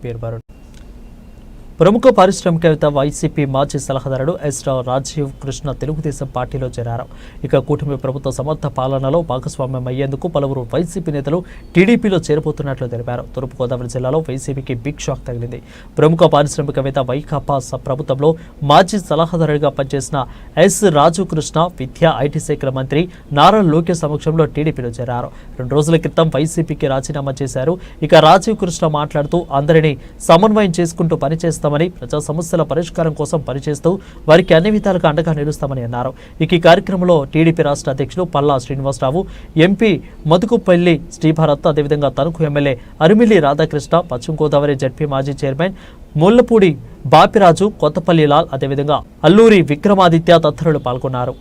పేర్కొన్నారు. ప్రముఖ పారిశ్రామికవేత్త వైసీపీ మాజీ సలహాదారుడు ఎస్ రాజీవ్ కృష్ణ తెలుగుదేశం పార్టీలో చేరారు. ఇక కూటమి ప్రభుత్వ సమర్థ పాలనలో భాగస్వామ్యం అయ్యేందుకు పలువురు వైసీపీ నేతలు టీడీపీలో చేరబోతున్నట్లు తెలిపారు. తూర్పుగోదావరి జిల్లాలో వైసీపీకి బిగ్ షాక్ తగిలింది. ప్రముఖ పారిశ్రామికవేత్త వైకాపా ప్రభుత్వంలో మాజీ సలహాదారుడిగా పనిచేసిన ఎస్ రాజీవ్ కృష్ణ విద్యా ఐటీ శాఖల మంత్రి నారా లోకేష్ సమక్షంలో టీడీపీలో చేరారు. 2 రోజుల క్రితం వైసీపీకి రాజీనామా చేశారు. ఇక రాజీవ్ కృష్ణ మాట్లాడుతూ అందరినీ సమన్వయం చేసుకుంటూ పనిచేస్తామని, ప్రజా సమస్యల పరిష్కారం కోసం పనిచేస్తూ వారికి అన్ని విధాలుగా అండగా నిలుస్తామని అన్నారు. ఈ కార్యక్రమంలో టీడీపీ రాష్ట్ర అధ్యక్షుడు పల్లా శ్రీనివాసరావు, ఎంపీ మధుకుపల్లి శ్రీభారత్, అదేవిధంగా తణుకు ఎమ్మెల్యే అరిమిల్లి రాధాకృష్ణ, పశ్చిమ గోదావరి జడ్పీ మాజీ చైర్మన్ ముల్లపూడి బాపిరాజు, కొత్తపల్లి లాల్, అదేవిధంగా అల్లూరి విక్రమాదిత్య తదితరులు పాల్గొన్నారు.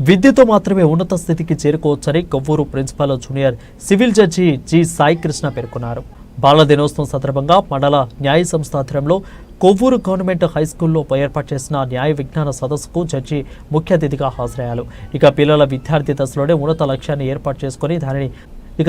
విద్యతో మాత్రమే ఉన్నత స్థితికి చేరుకోవచ్చని Kovvur principal junior civil judge G Sai Krishna పేర్కొన్నారు. బాల దినోత్సవం సందర్భంగా మండల న్యాయ సంస్థ ఆధ్వర్యంలో కొవ్వూరు గవర్నమెంట్ హైస్కూల్లో ఏర్పాటు చేసిన న్యాయ విజ్ఞాన సదస్సుకు జడ్జి ముఖ్య అతిథిగా హాజరయ్యారు. ఇక పిల్లల విద్యార్థి దశలోనే ఉన్నత లక్ష్యాన్ని ఏర్పాటు చేసుకుని దానిని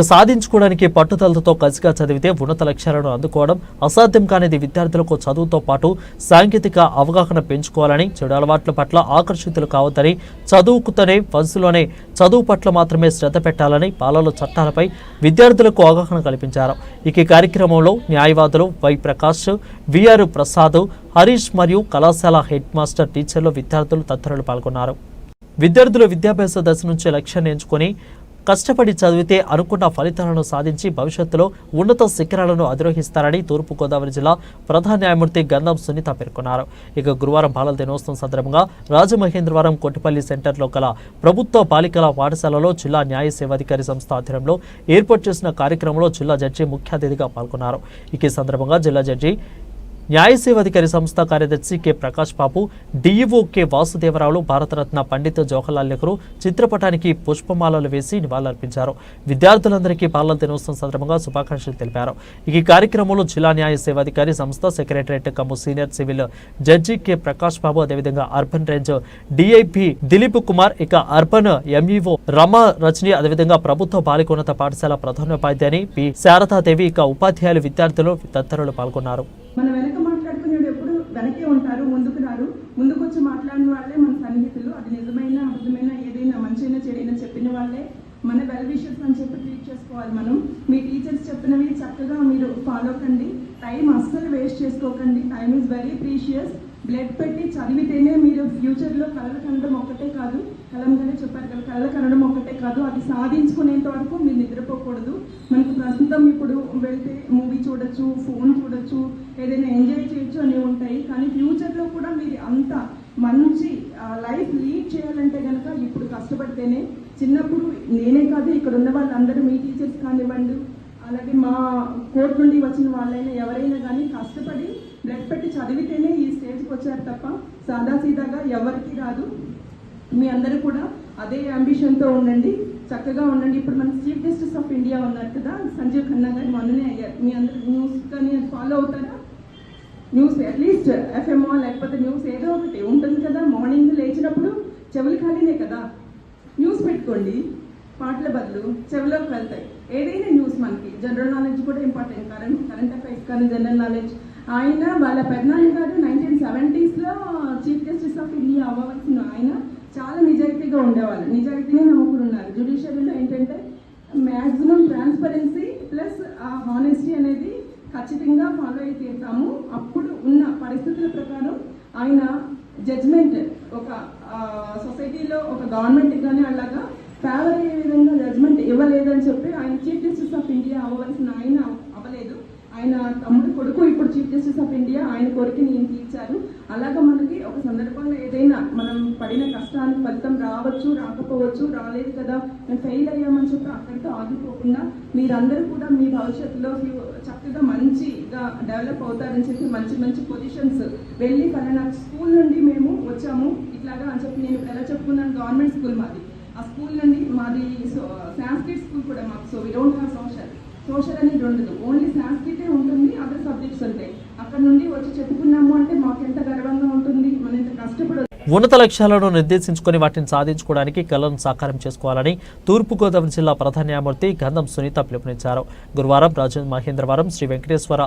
సాధించుకోవడానికి పట్టుదలతో కసిగా చదివితే ఉన్నత లక్ష్యాలను అందుకోవడం అసాధ్యం కానిది. విద్యార్థులకు చదువుతో పాటు సాంకేతిక అవగాహన పెంచుకోవాలని, చెడు అలవాట్ల పట్ల ఆకర్షితులు కావద్దని, చదువుకుతనే వయసులోనే చదువు పట్ల మాత్రమే శ్రద్ధ పెట్టాలని పాలన చట్టాలపై విద్యార్థులకు అవగాహన కల్పించారు. ఈ కార్యక్రమంలో న్యాయవాదులు వై ప్రకాష్, విఆర్ ప్రసాద్, హరీష్ మరియు కళాశాల హెడ్ మాస్టర్, టీచర్లు, విద్యార్థులు తదితరులు పాల్గొన్నారు. విద్యార్థులు విద్యాభ్యాస దశ నుంచి లక్ష్యాన్ని ఎంచుకొని కష్టపడి చదివితే అనుకున్న ఫలితాలను సాధించి భవిష్యత్తులో ఉన్నత శిఖరాలను అధిరోహిస్తారని తూర్పుగోదావరి జిల్లా ప్రధాన న్యాయమూర్తి గంధం సునీత పేర్కొన్నారు. ఇక గురువారం బాలల దినోత్సవం సందర్భంగా రాజమహేంద్రవరం కొట్టిపల్లి సెంటర్లో గల ప్రభుత్వ బాలికల పాఠశాలలో జిల్లా న్యాయ సేవాధికారి సంస్థ ఆధ్వర్యంలో ఏర్పాటు చేసిన కార్యక్రమంలో జిల్లా జడ్జి ముఖ్య అతిథిగా పాల్గొన్నారు. ఈ సందర్భంగా జిల్లా జడ్జి న్యాయ సేవాధికారి సంస్థ కార్యదర్శి కె ప్రకాష్ బాబు, డిఈఓ కె వాసుదేవరావులు భారతరత్న పండిత్ జవహర్లాల్ నెహ్రూ చిత్రపటానికి పుష్పమాలలు వేసి నివాళులర్పించారు. విద్యార్థులందరికీ బాలల దినోత్సవం సందర్భంగా శుభాకాంక్షలు తెలిపారు. ఈ కార్యక్రమంలో జిల్లా న్యాయ సేవాధికారి సంస్థ secretariat cum senior civil judge K Prakash Babu, అదేవిధంగా urban range DIG Dilip Kumar, ఇక అర్బన్ ఎంఈఓ రమా రజని, అదేవిధంగా ప్రభుత్వ బాలికోన్నత పాఠశాల ప్రధానోపాధ్యాయుని పి శారదాదేవి, ఇక ఉపాధ్యాయులు, విద్యార్థులు తదితరులు పాల్గొన్నారు. మన వెనక మాట్లాడుకునేది ఎప్పుడు వెనకే ఉంటారు, ముందుకు రారు. ముందుకు వచ్చి మాట్లాడిన వాళ్ళే మన సన్నిహితులు. అది నిజమైన అబద్ధమైన ఏదైనా మంచైనా చెడైనా చెప్పిన వాళ్ళే మన వెల్ విషర్స్ అని చెప్పి ట్రీట్ చేసుకోవాలి. మనం మీ టీచర్స్ చెప్పినవి చక్కగా మీరు ఫాలో కండి. టైం అస్సలు వేస్ట్ చేసుకోకండి. Time is very precious. Blood పెట్టి చదివితేనే మీరు ఫ్యూచర్లో కళలు కనడం ఒక్కటే కాదు, కలంగానే చెప్పారు కదా, కళలు కనడం ఒక్కటే కాదు, అది సాధించుకునేంత వరకు మీరు నిద్రపోకూడదు. మనకు ప్రస్తుతం ఇప్పుడు వెళ్తే మూవీ చూడొచ్చు, ఫోన్ చూడొచ్చు, ఏదైనా ఎంజాయ్ చేయొచ్చు అనేవి ఉంటాయి. కానీ ఫ్యూచర్లో కూడా మీరు అంత మంచి లైఫ్ లీడ్ చేయాలంటే కనుక ఇప్పుడు కష్టపడితేనే. చిన్నప్పుడు నేనే కాదు, ఇక్కడ ఉన్న వాళ్ళందరూ మీ టీచర్స్ కానివ్వండి, అలాగే మా కోర్టు నుండి వచ్చిన వాళ్ళైనా ఎవరైనా కానీ కష్టపడి బ్లడ్ పెట్టి చదివితేనే ఈ స్టేజ్కి వచ్చారు తప్ప సాదాసీదాగా ఎవరికి రాదు. మీ అందరూ కూడా అదే అంబిషన్తో ఉండండి, చక్కగా ఉండండి. ఇప్పుడు మన చీఫ్ జస్టిస్ ఆఫ్ ఇండియా ఉన్నారు కదా, సంజీవ్ ఖన్నా గారు మొన్ననే అయ్యారు. మీ అందరూ న్యూస్ కానీ ఫాలో అవుతారా? న్యూస్ అట్లీస్ట్ ఎఫ్ఎంఓ లేకపోతే న్యూస్ ఏదో ఒకటి ఉంటుంది కదా. మార్నింగ్ లేచినప్పుడు చెవులు ఖాళీనే కదా, న్యూస్ పెట్టుకోండి. పాటల బదులు చెవులోకి వెళ్తాయి. ఏదైనా న్యూస్ మనకి జనరల్ నాలెడ్జ్ కూడా ఇంపార్టెంట్. కరెంట్ అఫైర్స్ కానీ జనరల్ నాలెడ్జ్. ఆయన వాళ్ళ పెద్దనాన్న గారు 1970s చీఫ్ జస్టిస్ ఇండియా అవ్వవలసిన ఆయన చాలా నిజాయితీగా ఉండేవాళ్ళు, నిజాయితీగా నమ్ముకుని ఉన్నారు. జ్యుడిషియరీలో ఏంటంటే మ్యాక్సిమం ట్రాన్స్పరెన్సీ ప్లస్ ఆ హానెస్టీ అనేది ఖచ్చితంగా ఫాలో అయి తీరుతాము. అప్పుడు ఉన్న పరిస్థితుల ప్రకారం ఆయన జడ్జ్మెంట్ ఒక సొసైటీలో ఒక గవర్నమెంట్కి కానీ అలాగా ఫేవర్ అయ్యే విధంగా జడ్జ్మెంట్ ఇవ్వలేదని చెప్పి ఆయన చీఫ్ జస్టిస్ ఆఫ్ ఇండియా అవ్వవలసిన ఆయన అవ్వలేదు. ఆయన తమ్ముడు కొడుకు ఇప్పుడు చీఫ్ జస్టిస్ ఆఫ్ ఇండియా, ఆయన కోరికని ఈయన తీర్చారు. అలాగా మనకి ఒక సందర్భంలో ఏదైనా మనం పడిన కష్టానికి ఫలితం రావచ్చు, రాకపోవచ్చు, రాలేదు కదా మేము ఫెయిల్ అయ్యామని చెప్పి అక్కడితో ఆగిపోకుండా మీరందరూ కూడా మీ భవిష్యత్తులో చక్కగా మంచిగా డెవలప్ అవుతారని చెప్పి మంచి మంచి పొజిషన్స్ వెళ్ళి ఫలానా స్కూల్ నుండి మేము వచ్చాము ఇట్లాగా అని చెప్పి నేను ఎలా చెప్పుకున్నాను, గవర్నమెంట్ స్కూల్ మాది, ఆ స్కూల్ నుండి మాది సాంస్క్రిట్ స్కూల్ కూడా మాకు. So we don't have social అనేది ఉండదు, ఓన్లీ సాంస్క్రిటే ఉంటుంది, అదర్ సబ్జెక్ట్స్ ఉంటాయి. అక్కడ నుండి వచ్చి చెప్పుకున్నాము అంటే మాకు ఎంత గర్వంగా ఉంటుంది, మనం ఎంత కష్టపడ. ఉన్నత లక్ష్యాలను నిర్దేశించుకుని వాటిని సాధించుకోవడానికి కళలను సాకారం చేసుకోవాలని తూర్పుగోదావరి జిల్లా ప్రధాన న్యాయమూర్తి గంధం సునీత పిలుపునిచ్చారు. గురువారం రాజేంద్ర మహేంద్రవరం శ్రీ వెంకటేశ్వర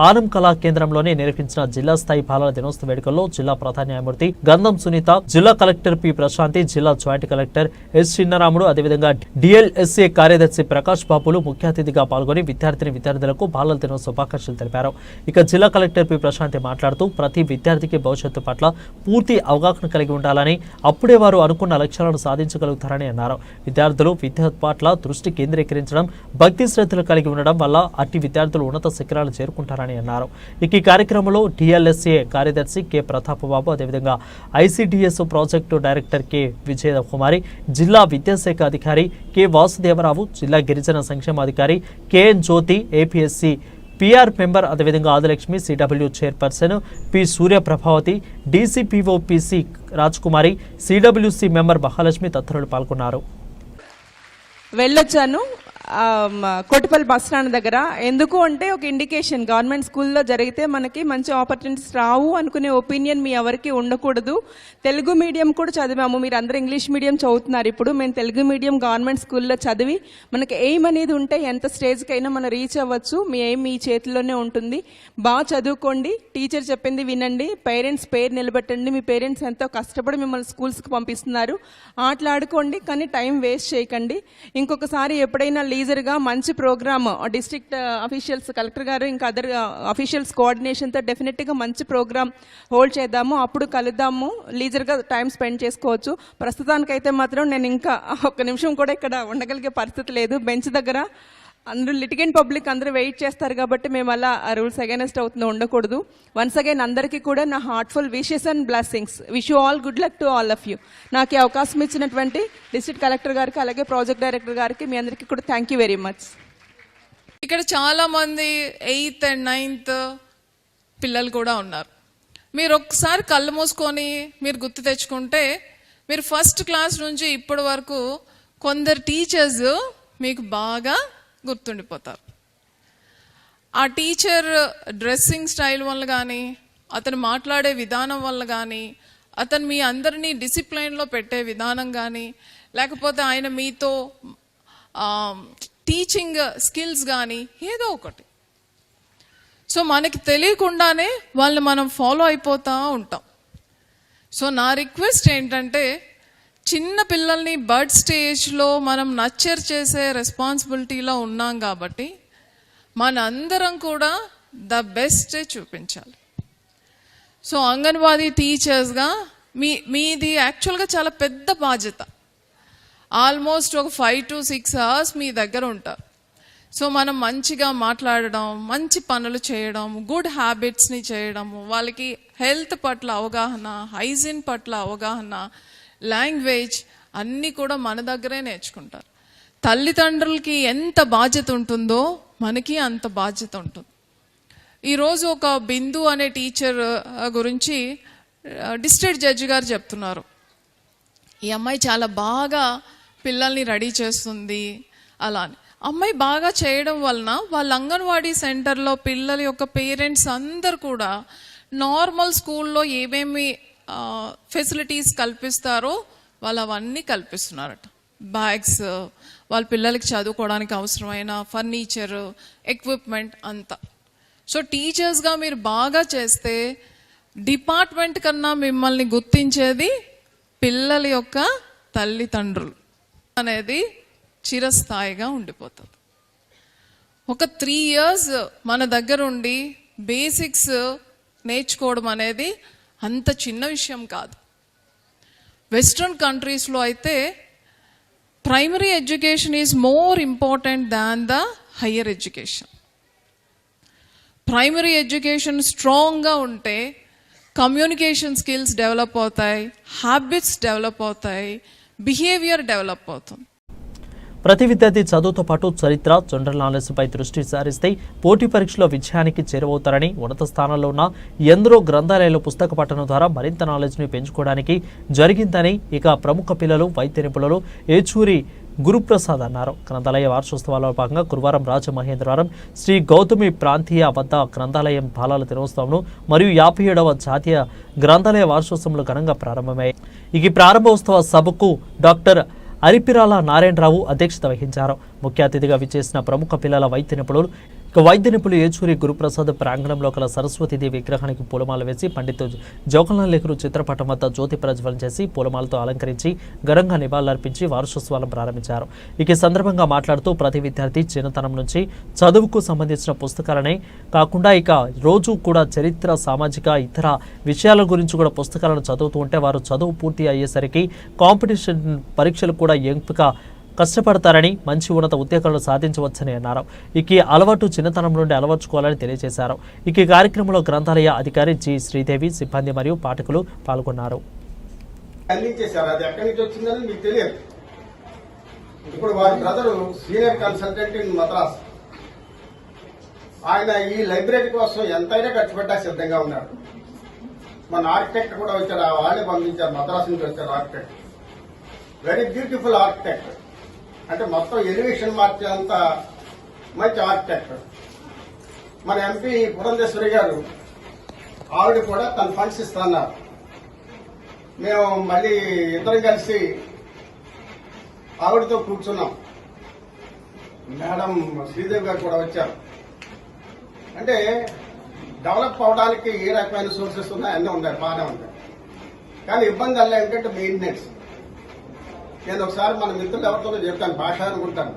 ఆనం కళా కేంద్రంలోనే నిర్వహించిన జిల్లా స్థాయి బాలల దినోత్సవ వేడుకల్లో జిల్లా ప్రధాన న్యాయమూర్తి గంధం సునీత, జిల్లా కలెక్టర్ పి ప్రశాంతి, జిల్లా జాయింట్ కలెక్టర్ ఎస్ చిన్నరాముడు, అదేవిధంగా డిఎల్ఎస్ఏ కార్యదర్శి ప్రకాష్ బాబులు ముఖ్య అతిథిగా పాల్గొని విద్యార్థులకు బాలల దినోత్సవ శుభాకాంక్షలు తెలిపారు. ఇక జిల్లా కలెక్టర్ పి ప్రశాంతి మాట్లాడుతూ ప్రతి విద్యార్థికి భవిష్యత్తు పట్ల పూర్తి అవగాహన కలిగి ఉండాలని, అప్పుడే వారు అనుకున్న లక్ష్యాలను సాధించగలుగుతారని అన్నారు. విద్యార్థులు విద్య పట్ల దృష్టి కేంద్రీకరించడం, భక్తి శ్రద్ధలు కలిగి ఉండడం వల్ల అట్టి విద్యార్థులు ఉన్నత శిఖరాలు చేరుకుంటారని అన్నారు. ఈ కార్యక్రమంలో డిఎల్ఎస్ఏ కార్యదర్శి కె ప్రతాప్ బాబు, అదేవిధంగా ICDS project director K Vijaya Kumari, జిల్లా విద్యాశాఖ అధికారి కె వాసుదేవరావు, జిల్లా గిరిజన సంక్షేమాధికారి KN Jyothi, APSC PR member, అదేవిధంగా Adilakshmi, CW chairperson P Suryaprabhavathi, DCPOPC Rajkumari, CWC member Mahalakshmi తదితరులు పాల్గొన్నారు. వెళ్ళొచ్చాను కోటిపల్లి బస్ స్టాండ్ దగ్గర. ఎందుకు అంటే ఒక ఇండికేషన్, గవర్నమెంట్ స్కూల్లో జరిగితే మనకి మంచి ఆపర్చునిటీస్ రావు అనుకునే ఒపీనియన్ మీ ఎవరికి ఉండకూడదు. తెలుగు మీడియం కూడా చదివాము, మీరు అందరూ ఇంగ్లీష్ మీడియం చదువుతున్నారు. ఇప్పుడు మేము తెలుగు మీడియం గవర్నమెంట్ స్కూల్లో చదివి మనకి ఎయిమ్ అనేది ఉంటే ఎంత స్టేజ్కైనా మనం రీచ్ అవ్వచ్చు. మీ ఎయిమ్ మీ చేతిలోనే ఉంటుంది. బాగా చదువుకోండి, టీచర్ చెప్పింది వినండి, పేరెంట్స్ పేరు నిలబెట్టండి. మీ పేరెంట్స్ ఎంతో కష్టపడి మిమ్మల్ని స్కూల్స్కి పంపిస్తున్నారు. ఆటలాడుకోండి కానీ టైం వేస్ట్ చేయకండి. ఇంకొకసారి ఎప్పుడైనా లీజర్గా మంచి ప్రోగ్రామ్ డిస్ట్రిక్ట్ అఫీషియల్స్, కలెక్టర్ గారు ఇంకా అదర్ అఫీషియల్స్ కోఆర్డినేషన్తో డెఫినెట్గా మంచి ప్రోగ్రామ్ హోల్డ్ చేద్దాము. అప్పుడు కలుద్దాము, లీజర్గా టైం స్పెండ్ చేసుకోవచ్చు. ప్రస్తుతానికైతే మాత్రం నేను ఇంకా ఒక్క నిమిషం కూడా ఇక్కడ ఉండగలిగే పరిస్థితి లేదు. బెంచ్ దగ్గర అందరూ లిటిగెంట్ పబ్లిక్ అందరూ వెయిట్ చేస్తారు కాబట్టి మేము అలా రూల్స్ అగైనెస్ట్ అవుతుందో ఉండకూడదు. వన్స్ అగైన్ అందరికీ కూడా నా heartful wishes and blessings. Wish you all good luck to all of you. నాకు ఈ అవకాశం ఇచ్చినటువంటి డిస్ట్రిక్ట్ కలెక్టర్ గారికి అలాగే ప్రాజెక్ట్ డైరెక్టర్ గారికి మీ అందరికీ కూడా థ్యాంక్ యూ వెరీ మచ్. ఇక్కడ చాలామంది 8th and 9th పిల్లలు కూడా ఉన్నారు. మీరు ఒక్కసారి కళ్ళు మూసుకొని మీరు గుర్తు తెచ్చుకుంటే మీరు ఫస్ట్ క్లాస్ నుంచి ఇప్పటి వరకు కొందరు టీచర్స్ మీకు బాగా గుర్తుండిపోతారు. ఆ టీచర్ డ్రెస్సింగ్ స్టైల్ వల్ల కానీ, అతను మాట్లాడే విధానం వల్ల కానీ, అతను మీ అందరినీ డిసిప్లైన్లో పెట్టే విధానం కానీ, లేకపోతే ఆయన మీతో టీచింగ్ స్కిల్స్ కానీ ఏదో ఒకటి. సో మనకి తెలియకుండానే వాళ్ళని మనం ఫాలో అయిపోతూ ఉంటాం. సో నా రిక్వెస్ట్ ఏంటంటే, చిన్న పిల్లల్ని బర్డ్ స్టేజ్లో మనం నర్చర్ చేసే రెస్పాన్సిబిలిటీలో ఉన్నాం కాబట్టి మనందరం కూడా ద బెస్ట్ చూపించాలి. సో అంగన్వాడీ టీచర్స్గా మీది యాక్చువల్గా చాలా పెద్ద బాధ్యత. ఆల్మోస్ట్ ఒక 5 to 6 hours మీ దగ్గర ఉంటారు. సో మనం మంచిగా మాట్లాడడం, మంచి పనులు చేయడం, గుడ్ హ్యాబిట్స్ని చేయడము, వాళ్ళకి హెల్త్ పట్ల అవగాహన, హైజీన్ పట్ల అవగాహన, లాంగ్వేజ్ అన్నీ కూడా మన దగ్గరే నేర్చుకుంటారు. తల్లిదండ్రులకి ఎంత బాధ్యత ఉంటుందో మనకి అంత బాధ్యత ఉంటుంది. ఈరోజు ఒక బిందు అనే టీచర్ గురించి డిస్ట్రిక్ట్ జడ్జి గారు చెప్తున్నారు. ఈ అమ్మాయి చాలా బాగా పిల్లల్ని రెడీ చేస్తుంది అలా అని. అమ్మాయి బాగా చేయడం వలన వాళ్ళ అంగన్వాడీ సెంటర్లో పిల్లల యొక్క పేరెంట్స్ అందరు కూడా నార్మల్ స్కూల్లో ఏమేమి ఫెసిలిటీస్ కల్పిస్తారో వాళ్ళు అవన్నీ కల్పిస్తున్నారట. బ్యాగ్స్, వాళ్ళ పిల్లలకి చదువుకోవడానికి అవసరమైన ఫర్నిచర్, ఎక్విప్మెంట్ అంతా. సో టీచర్స్గా మీరు బాగా చేస్తే డిపార్ట్మెంట్ కన్నా మిమ్మల్ని గుర్తించేది పిల్లల యొక్క తల్లిదండ్రులు అనేది చిరస్థాయిగా ఉండిపోతుంది. ఒక 3 years మన దగ్గర ఉండి బేసిక్స్ నేర్చుకోవడం అనేది అంత చిన్న విషయం కాదు. వెస్ట్రన్ కంట్రీస్లో అయితే primary education is more important than the higher education. Primary education స్ట్రాంగ్గా ఉంటే కమ్యూనికేషన్ స్కిల్స్ డెవలప్ అవుతాయి, హ్యాబిట్స్ డెవలప్ అవుతాయి, బిహేవియర్ డెవలప్ అవుతుంది. ప్రతి విద్యార్థి చదువుతో పాటు చరిత్ర, జనరల్ నాలెడ్జ్పై దృష్టి సారిస్తే పోటీ పరీక్షలో విజయానికి చేరువవుతారని, ఉన్నత స్థానంలో ఉన్న ఎందరో గ్రంథాలయాల పుస్తక పఠనం ద్వారా మరింత నాలెడ్జ్ని పెంచుకోవడానికి జరిగిందని ఇక ప్రముఖ పిల్లలు, వైద్య నిపుణులు ఏచూరి గురుప్రసాద్ అన్నారు. గ్రంథాలయ వార్షోత్సవాల్లో భాగంగా గురువారం రాజమహేంద్రవరం శ్రీ గౌతమి ప్రాంతీయ వద్ద గ్రంథాలయం బాలల దినోత్సవం మరియు 57వ జాతీయ గ్రంథాలయ వార్షోత్సవంలో ఘనంగా ప్రారంభమయ్యాయి. ఈ ప్రారంభోత్సవ సభకు డాక్టర్ అరిపిరాల నారాయణరావు అధ్యక్షత వహించారు. ముఖ్య అతిథిగా విచ్చేసిన ప్రముఖ పిల్లల వైద్య నిపుణులు వైద్య నిపుణులు ఏచూరి గురుప్రసాద్ ప్రాంగణంలో గల సరస్వతీదేవి విగ్రహానికి పూలమాల వేసి పండిత్ జవహర్లాల్ నెహ్రూ చిత్రపటం వద్ద జ్యోతి ప్రజ్వలన చేసి పూలమాలతో అలంకరించి ఘనంగా నివాళులర్పించి వార్షోత్సవాలను ప్రారంభించారు. ఈ సందర్భంగా మాట్లాడుతూ ప్రతి విద్యార్థి చిన్నతనం నుంచి చదువుకు సంబంధించిన పుస్తకాలనే కాకుండా రోజు కూడా చరిత్ర, సామాజిక, ఇతర విషయాల గురించి కూడా పుస్తకాలను చదువుతూ ఉంటే వారు చదువు పూర్తి అయ్యేసరికి కాంపిటీషన్ పరీక్షలు కూడా ఎంపిక కష్టపడతారని, మంచి ఉన్నత ఉద్యోగాలను సాధించవచ్చని అన్నారు. ఈ అలవాటు చిన్నతనం నుండి అలవర్చుకోవాలని తెలియజేశారు. ఈ కార్యక్రమంలో గ్రంథాలయ అధికారి జి శ్రీదేవి, సిబ్బంది మరియు పాఠకులు పాల్గొన్నారు. అందించేశారు. అది ఎక్కడి నుంచి వచ్చిందని మీకు తెలియదు. ఇప్పుడు వారి brother senior consultant in Madras, ఆయన ఈ లైబ్రరీ కోసం ఎంతైనా ఖర్చు పెట్టా సిద్ధంగా ఉన్నారు. మన ఆర్కిటెక్ట్ కూడా వచ్చారు, వాళ్ళే పంపించారు, మద్రాస్ నుంచి వచ్చారు ఆర్కిటెక్ట్. వెరీ బ్యూటిఫుల్ ఆర్కిటెక్ట్, అంటే మొత్తం ఎలివేషన్ మార్చేంత మంచి ఆర్కిటెక్ట్. మన ఎంపీ పురంధేశ్వరి గారు, ఆవిడ కూడా తన ఫండ్స్ ఇస్తున్నారు. మేము మళ్ళీ ఇద్దరం కలిసి ఆవిడతో కూర్చున్నాం. మేడం శ్రీదేవి గారు కూడా వచ్చారు. అంటే డెవలప్ అవడానికి ఏ రకమైన సోర్సెస్ ఉన్నాయి, అన్నీ ఉన్నాయి, బాగానే ఉంటాయి. కానీ ఇబ్బంది అలా ఏంటంటే మెయింటెనెన్స్. నేను ఒకసారి మన మిత్రులు ఎవరితోనో చెప్తాను, భాష అనుకుంటాను,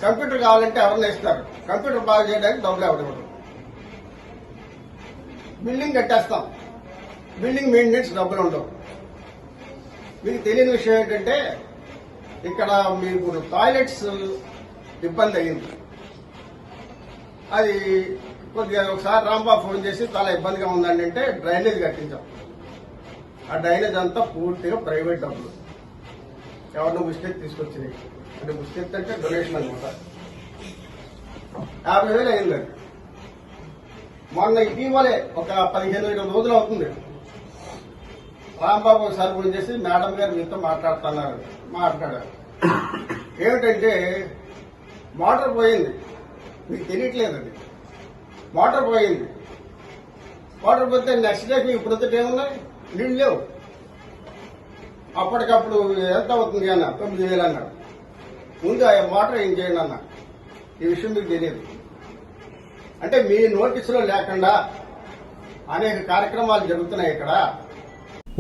కంప్యూటర్ కావాలంటే ఎవరిని ఇస్తారు, కంప్యూటర్ బాగా చేయడానికి డబ్బులు ఎవరు, బిల్డింగ్ కట్టేస్తాం, బిల్డింగ్ మెయింటెనెన్స్ డబ్బులు ఉండవు. మీకు తెలియని విషయం ఏంటంటే ఇక్కడ మీకు టాయిలెట్స్ ఇబ్బంది అయ్యింది. అది కొద్దిగా ఒకసారి రాంబాబు ఫోన్ చేసి చాలా ఇబ్బందిగా ఉందండి అంటే డ్రైనేజ్ కట్టించాం. ఆ డ్రైనేజ్ అంతా పూర్తిగా ప్రైవేట్ డబ్బులు, ఎవరినో మిస్టేక్ తీసుకొచ్చినాయి. అంటే మిస్టేక్ అంటే డొనేషన్ అనమాట. 50,000 అయిందండి. మొన్న ఇటీవలే ఒక 15-20 రోజులు అవుతుంది, రాంబాబు ఒకసారి ఫోన్ చేసి మేడం గారు మీతో మాట్లాడుతున్నారు. మాట్లాడారు. ఏమిటంటే మోటార్ పోయింది, మీకు తెలియట్లేదు. అది మోటార్ పోయింది. మోటార్ పోతే నెక్స్ట్ డే మీకు ప్రొద్దుట ఏమున్నాయి, నీళ్ళు లేవు. అప్పటికప్పుడు ఎంత అవుతుంది అన్న, 9,000 అన్నాడు. ముందు ఆ మోటార్ ఏం చేయండి అన్న. ఈ విషయం మీకు తెలియదు. అంటే మీ నోటీసులో లేకుండా అనేక కార్యక్రమాలు జరుగుతున్నాయి ఇక్కడ.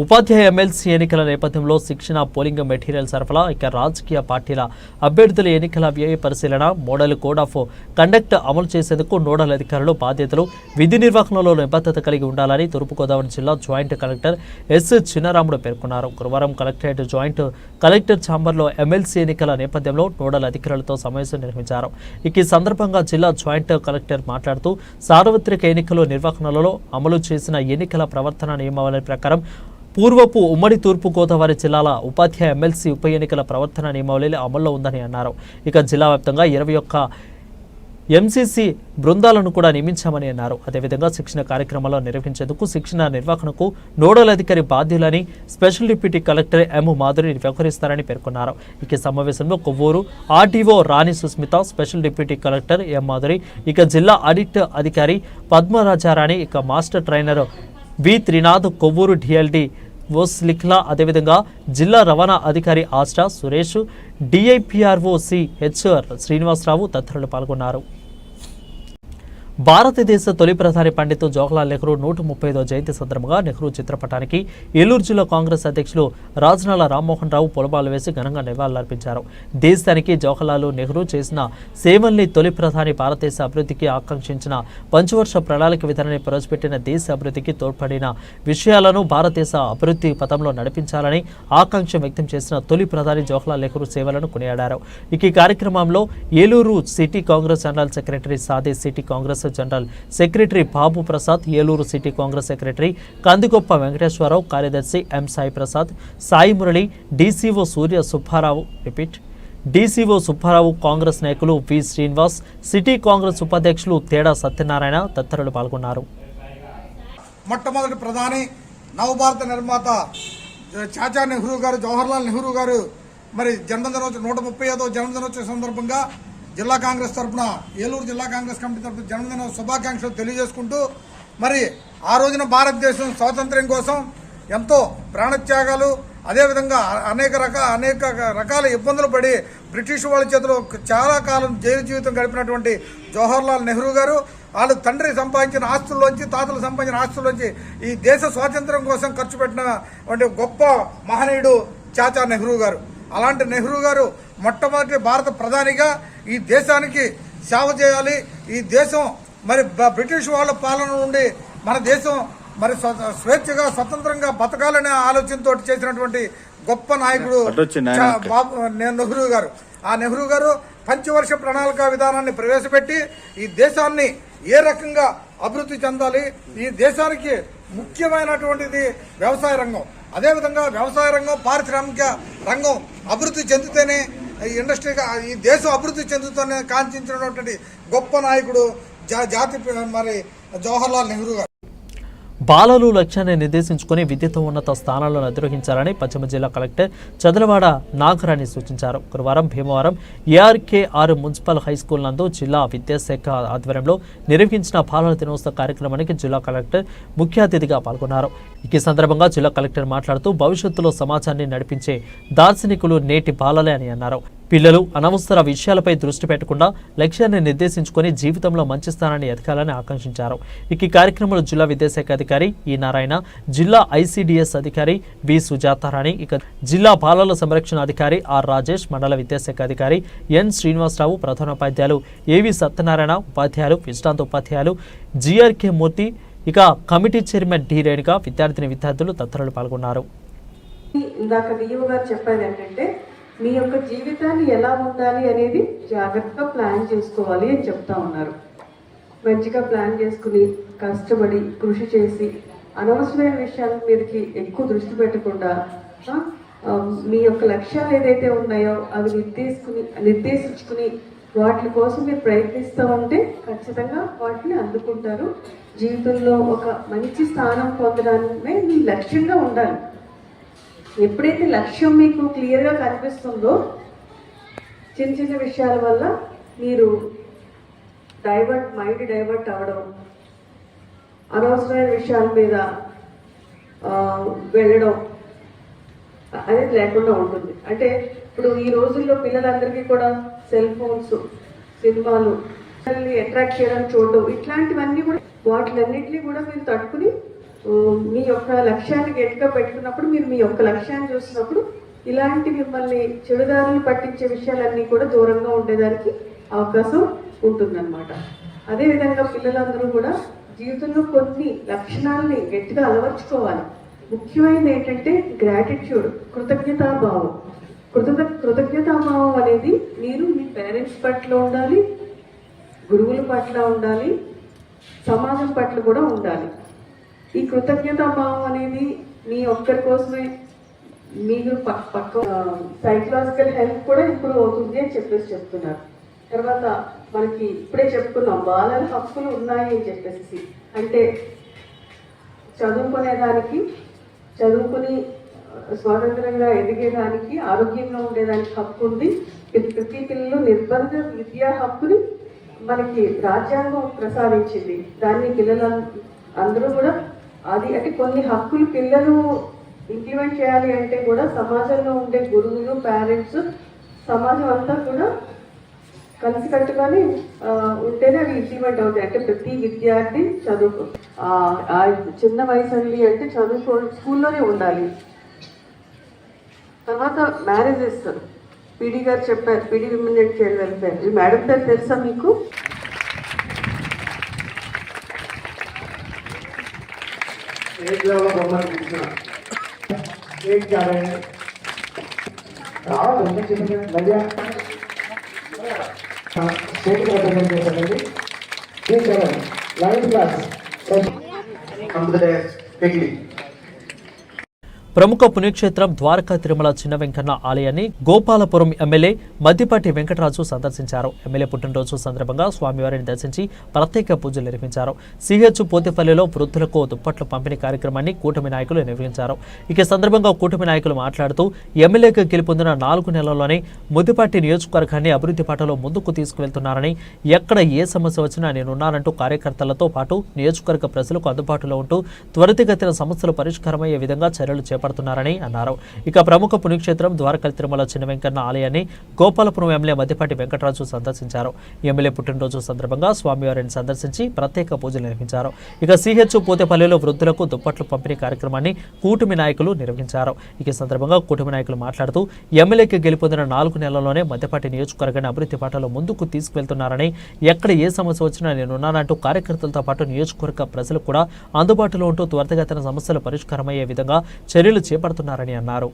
ఉపాధ్యాయ ఎమ్మెల్సీ ఎన్నికల నేపథ్యంలో శిక్షణ, పోలింగ్ మెటీరియల్ సరఫరా, రాజకీయ పార్టీల అభ్యర్థుల ఎన్నికల వ్యయ పరిశీలన, మోడల్ కోడ్ ఆఫ్ కండక్ట్ అమలు చేసేందుకు నోడల్ అధికారులు బాధ్యతలు, విధి నిర్వహణలో నిబద్ధత కలిగి ఉండాలని తూర్పుగోదావరి జిల్లా జాయింట్ కలెక్టర్ ఎస్ చిన్నరాముడు పేర్కొన్నారు. గురువారం కలెక్టరేట్ జాయింట్ కలెక్టర్ ఛాంబర్లో ఎమ్మెల్సీ ఎన్నికల నేపథ్యంలో నోడల్ అధికారులతో సమావేశం నిర్వహించారు. ఈ సందర్భంగా జిల్లా జాయింట్ కలెక్టర్ మాట్లాడుతూ సార్వత్రిక ఎన్నికల నిర్వహణలో అమలు చేసిన ఎన్నికల ప్రవర్తన నియమావళి ప్రకారం పూర్వపు ఉమ్మడి తూర్పు గోదావరి జిల్లాల ఉపాధ్యాయ ఎమ్మెల్సీ ఉప ఎన్నికల ప్రవర్తన నియమావళి అమల్లో ఉందని అన్నారు. ఇక జిల్లా వ్యాప్తంగా 21 ఎంసీసీ బృందాలను కూడా నియమించామని అన్నారు. అదేవిధంగా శిక్షణ కార్యక్రమాలు నిర్వహించేందుకు శిక్షణ నిర్వహణకు నోడల్ అధికారి బాధ్యులని special deputy collector M Madhuri వ్యవహరిస్తారని పేర్కొన్నారు. ఈ సమావేశంలో Kovvur RDO Rani Susmitha, special deputy collector M Madhuri, ఇక జిల్లా ఆడిట్ అధికారి పద్మరాజారాణి, ఇక master trainer V Trinath, Kovvur DLD ఓస్లిఖ్లా, అదేవిధంగా జిల్లా రవాణా అధికారి ఆస్టా Suresh, DIPRO C H Srinivasarao తదితరులు పాల్గొన్నారు. భారతదేశ తొలి ప్రధాని పండిత్ జవహర్లాల్ నెహ్రూ 135వ జయంతి సందర్భంగా నెహ్రూ చిత్రపటానికి ఏలూరు జిల్లా కాంగ్రెస్ అధ్యక్షులు రాజనాల రామ్మోహన్ రావు పూలమాలలు వేసి ఘనంగా నివాళులర్పించారు. దేశానికి జవహర్లాల్ నెహ్రూ చేసిన సేవల్ని, తొలి ప్రధాని భారతదేశ అభివృద్ధికి ఆకాంక్షించిన పంచవర్ష ప్రణాళిక విధానాన్ని ప్రవేశపెట్టిన, దేశ అభివృద్ధికి తోడ్పడిన విషయాలను భారతదేశ అభివృద్ధి పథంలో నడిపించాలని ఆకాంక్ష వ్యక్తం చేసిన తొలి ప్రధాని జవహర్లాల్ నెహ్రూ సేవలను కొనియాడారు. ఈ కార్యక్రమంలో Eluru city Congress general secretary Sade, city Congress general secretary Babu Prasad, Eluru city Congress secretary Kandigoppa Venkateswararao, కార్యదర్శి M Sai Prasad, Sai Murali, DCO Surya Subbarao DCO Subbarao, Congress నాయకులు వి శ్రీనివాస్, సిటీ కాంగ్రెస్ ఉపాధ్యక్షులు తేడా సత్యనారాయణ తదితరులు పాల్గొన్నారు. మొట్టమొదటి ప్రధాని, నవభారత నిర్మాత చాచా నెహ్రూ గారు, జవహర్లాల్ నెహ్రూ గారు మరి జన్మదినోత్సవం 135వ జన్మదినోత్సవం సందర్భంగా జిల్లా కాంగ్రెస్ తరఫున, ఏలూరు జిల్లా కాంగ్రెస్ కమిటీ తరఫున జన్మదిన శుభాకాంక్షలు తెలియజేసుకుంటూ, మరి ఆ రోజున భారతదేశం స్వాతంత్ర్యం కోసం ఎంతో ప్రాణత్యాగాలు, అదేవిధంగా అనేక రకాల ఇబ్బందులు పడి బ్రిటిష్ వాళ్ళ చేతిలో చాలా కాలం జైలు జీవితం గడిపినటువంటి జవహర్లాల్ నెహ్రూ గారు, వాళ్ళు తండ్రి సంపాదించిన ఆస్తుల్లోంచి, తాతలు సంపాదించిన ఆస్తుల్లోంచి ఈ దేశ స్వాతంత్ర్యం కోసం ఖర్చు పెట్టినటువంటి గొప్ప మహనీయుడు చాచా నెహ్రూ గారు. అలాంటి నెహ్రూ గారు మొట్టమొదటి భారత ప్రధానిగా ఈ దేశానికి సేవ చేయాలి, ఈ దేశం మరి బ్రిటిష్ వాళ్ళ పాలన నుండి మన దేశం మరి స్వేచ్ఛగా స్వతంత్రంగా బతకాలనే ఆలోచనతో చేసినటువంటి గొప్ప నాయకుడు నెహ్రూ గారు. ఆ నెహ్రూ గారు పంచవర్ష ప్రణాళిక విధానాన్ని ప్రవేశపెట్టి ఈ దేశాన్ని ఏ రకంగా అభివృద్ధి చెందాలి, ఈ దేశానికి ముఖ్యమైనటువంటిది వ్యవసాయ రంగం, అదేవిధంగా వ్యవసాయ రంగం, పారిశ్రామిక రంగం అభివృద్ధి చెందితేనే ఇండస్ట్రీగా ఈ దేశం అభివృద్ధి చెందుతూనే కాంక్షించినటువంటి గొప్ప నాయకుడు జాతి మరి జవహర్లాల్ నెహ్రూ గారు. బాలలు లక్ష్యాన్ని నిర్దేశించుకుని విద్యతో ఉన్నత స్థానాలను అధిరోహించాలని పశ్చిమ జిల్లా కలెక్టర్ చదలవాడ నాగరాణి సూచించారు. గురువారం భీమవరం ఏఆర్కే6 మున్సిపల్ హైస్కూల్ నందు జిల్లా విద్యాశాఖ ఆధ్వర్యంలో నిర్వహించిన బాలల దినోత్సవ కార్యక్రమానికి జిల్లా కలెక్టర్ ముఖ్య అతిథిగా పాల్గొన్నారు. ఈ సందర్భంగా జిల్లా కలెక్టర్ మాట్లాడుతూ భవిష్యత్తులో సమాజాన్ని నడిపించే దార్శనికులు నేటి బాలలే అని అన్నారు. పిల్లలు అనవసర విషయాలపై దృష్టి పెట్టకుండా లక్ష్యాన్ని నిర్దేశించుకుని జీవితంలో మంచి స్థానాన్ని ఎదగాలని ఆకాంక్షించారు. ఈ కార్యక్రమంలో జిల్లా విద్యాశాఖ అధికారి ఈ నారాయణ, జిల్లా ఐసిడిఎస్ అధికారి బి సుజాతారాణి, ఇక జిల్లా బాలల సంరక్షణ అధికారి ఆర్ రాజేష్, మండల విద్యాశాఖ అధికారి ఎన్ శ్రీనివాసరావు, ప్రధానోపాధ్యాయులు ఏవి సత్యనారాయణ, ఉపాధ్యాయులు, విశ్రాంత ఉపాధ్యాయులు జిఆర్కే మూర్తి, ఇక కమిటీ చైర్మన్ డి రేణుక, విద్యార్థులు తదితరులు పాల్గొన్నారు. ఇందాక డిఓ గారు చెప్పేది ఏంటంటే మీ యొక్క జీవితాన్ని ఎలా ఉండాలి అనేది జాగ్రత్తగా ప్లాన్ చేసుకోవాలి అని చెప్తా ఉన్నారు. మంచిగా ప్లాన్ చేసుకుని కష్టపడి కృషి చేసి అనవసరమైన విషయాల మీదకి ఎక్కువ దృష్టి పెట్టకుండా మీ యొక్క లక్ష్యాలు ఏదైతే ఉన్నాయో అవి నిర్దేశించుకుని వాటి కోసం మీరు ప్రయత్నిస్తూ ఉంటే ఖచ్చితంగా వాటిని అందుకుంటారు. జీవితంలో ఒక మంచి స్థానం పొందడానికే మీ లక్ష్యంగా ఉండాలి. ఎప్పుడైతే లక్ష్యం మీకు క్లియర్గా కనిపిస్తుందో చిన్న చిన్న విషయాల వల్ల మీరు మైండ్ డైవర్ట్ అవ్వడం, అనవసరమైన విషయాల మీద వెళ్ళడం అనేది లేకుండా ఉంటుంది. అంటే ఇప్పుడు ఈ రోజుల్లో పిల్లలందరికీ కూడా సెల్ ఫోన్స్, సినిమాలు అట్రాక్ట్ చేయడం, చూడడం, ఇట్లాంటివన్నీ కూడా వాటిలన్నింటినీ కూడా మీరు తట్టుకుని మీ యొక్క లక్ష్యాన్ని గట్టిగా పెట్టుకున్నప్పుడు, మీరు మీ యొక్క లక్ష్యాన్ని చూసినప్పుడు ఇలాంటి మిమ్మల్ని చెడుదారులు పట్టించే విషయాలన్నీ కూడా దూరంగా ఉండేదానికి అవకాశం ఉంటుందన్నమాట. అదేవిధంగా పిల్లలందరూ కూడా జీవితంలో కొన్ని లక్షణాలని గట్టిగా అలవర్చుకోవాలి. ముఖ్యమైనది ఏంటంటే గ్రాటిట్యూడ్, కృతజ్ఞతాభావం. కృతజ్ఞతాభావం అనేది మీరు మీ పేరెంట్స్ పట్ల ఉండాలి, గురువుల పట్ల ఉండాలి, సమాజం పట్ల కూడా ఉండాలి. ఈ కృతజ్ఞతాభావం అనేది మీ ఒక్కరి కోసమే, మీరు పక్క సైకలాజికల్ హెల్త్ కూడా ఇంప్రూవ్ అవుతుంది అని చెప్తున్నారు. తర్వాత మనకి ఇప్పుడే చెప్పుకున్నాం బాలల హక్కులు ఉన్నాయి అని చెప్పేసి, అంటే చదువుకుని స్వాతంత్రంగా ఎదిగేదానికి, ఆరోగ్యంగా ఉండేదానికి హక్కు ఉంది. ప్రతి పిల్లలు నిర్బంధ విద్యా హక్కుని మనకి రాజ్యాంగం ప్రసాదించింది. దాన్ని పిల్లలు అందరూ కూడా అంటే కొన్ని హక్కులు పిల్లలు ఇంప్లిమెంట్ చేయాలి అంటే కూడా సమాజంలో ఉండే గురువులు, పేరెంట్స్, సమాజం అంతా కూడా కలిసి కట్టుకొని ఉంటేనే అవి ఇంప్లిమెంట్ అవుతాయి. అంటే ప్రతి విద్యార్థి ఆ చిన్న వయసు అంటే స్కూల్లోనే ఉండాలి. తర్వాత మ్యారేజెస్ పీడీ గారు చెప్పారు, PD women and child welfare. ఈ మేడం పేరు తెలుసా మీకు? ప్రముఖ పుణ్యక్షేత్రం ద్వారకా తిరుమల చిన్న వెంకన్న ఆలయాన్ని గోపాలపురం ఎమ్మెల్యే మద్దిపాటి వెంకటరాజు సందర్శించారు. ఎమ్మెల్యే పుట్టినరోజు సందర్భంగా స్వామివారిని దర్శించి ప్రత్యేక పూజలు నిర్వహించారు. సిహెచ్ పోతేపల్లిలో వృద్ధులకు దుప్పట్ల పంపిణీ కార్యక్రమాన్ని కూటమి నాయకులు నిర్వహించారు. ఈ సందర్భంగా కూటమి నాయకులు మాట్లాడుతూ ఎమ్మెల్యేగా గెలుపొందిన 4 నెలల్లోనే ముద్దిపాటి నియోజకవర్గాన్ని అభివృద్ధి పాటలో ముందుకు తీసుకువెళ్తున్నారని, ఎక్కడ ఏ సమస్య వచ్చినా నేనున్నానంటూ కార్యకర్తలతో పాటు నియోజకవర్గ ప్రజలకు అందుబాటులో ఉంటూ త్వరితగతిన సమస్యలు పరిష్కారమయ్యే విధంగా చర్యలు చేపడుతున్నారని అన్నారు. ఇక ప్రముఖ పుణ్యక్షేత్రం ద్వారకా తిరుమల చిన్న వెంకన్న ఆలయాన్ని గోపాలపురం ఎమ్మెల్యే మద్దిపాటి వెంకటరాజు సందర్శించారు. ఎమ్మెల్యే పుట్టినరోజు సందర్భంగా స్వామివారిని సందర్శించి ప్రత్యేక పూజలు నిర్వహించారు. ఇక సిహెచ్ పోతేపల్లిలో వృద్ధులకు దుప్పట్లు పంపిణీ కార్యక్రమాన్ని కూటమి నాయకులు నిర్వహించారు. ఈ సందర్భంగా కూటమి నాయకులు మాట్లాడుతూ ఎమ్మెల్యేకి గెలుపొందిన 4 నెలల్లోనే మద్దిపాటి నియోజకవర్గాన్ని అభివృద్ధి పాటలో ముందుకు తీసుకువెళ్తున్నారని, ఎక్కడ ఏ సమస్య వచ్చినా నేనున్నానంటూ కార్యకర్తలతో పాటు నియోజకవర్గ ప్రజలు కూడా అందుబాటులో ఉంటూ త్వరితగతిన సమస్యలు పరిష్కారమయ్యే విధంగా చర్యలు చేపడుతున్నారని అన్నారు.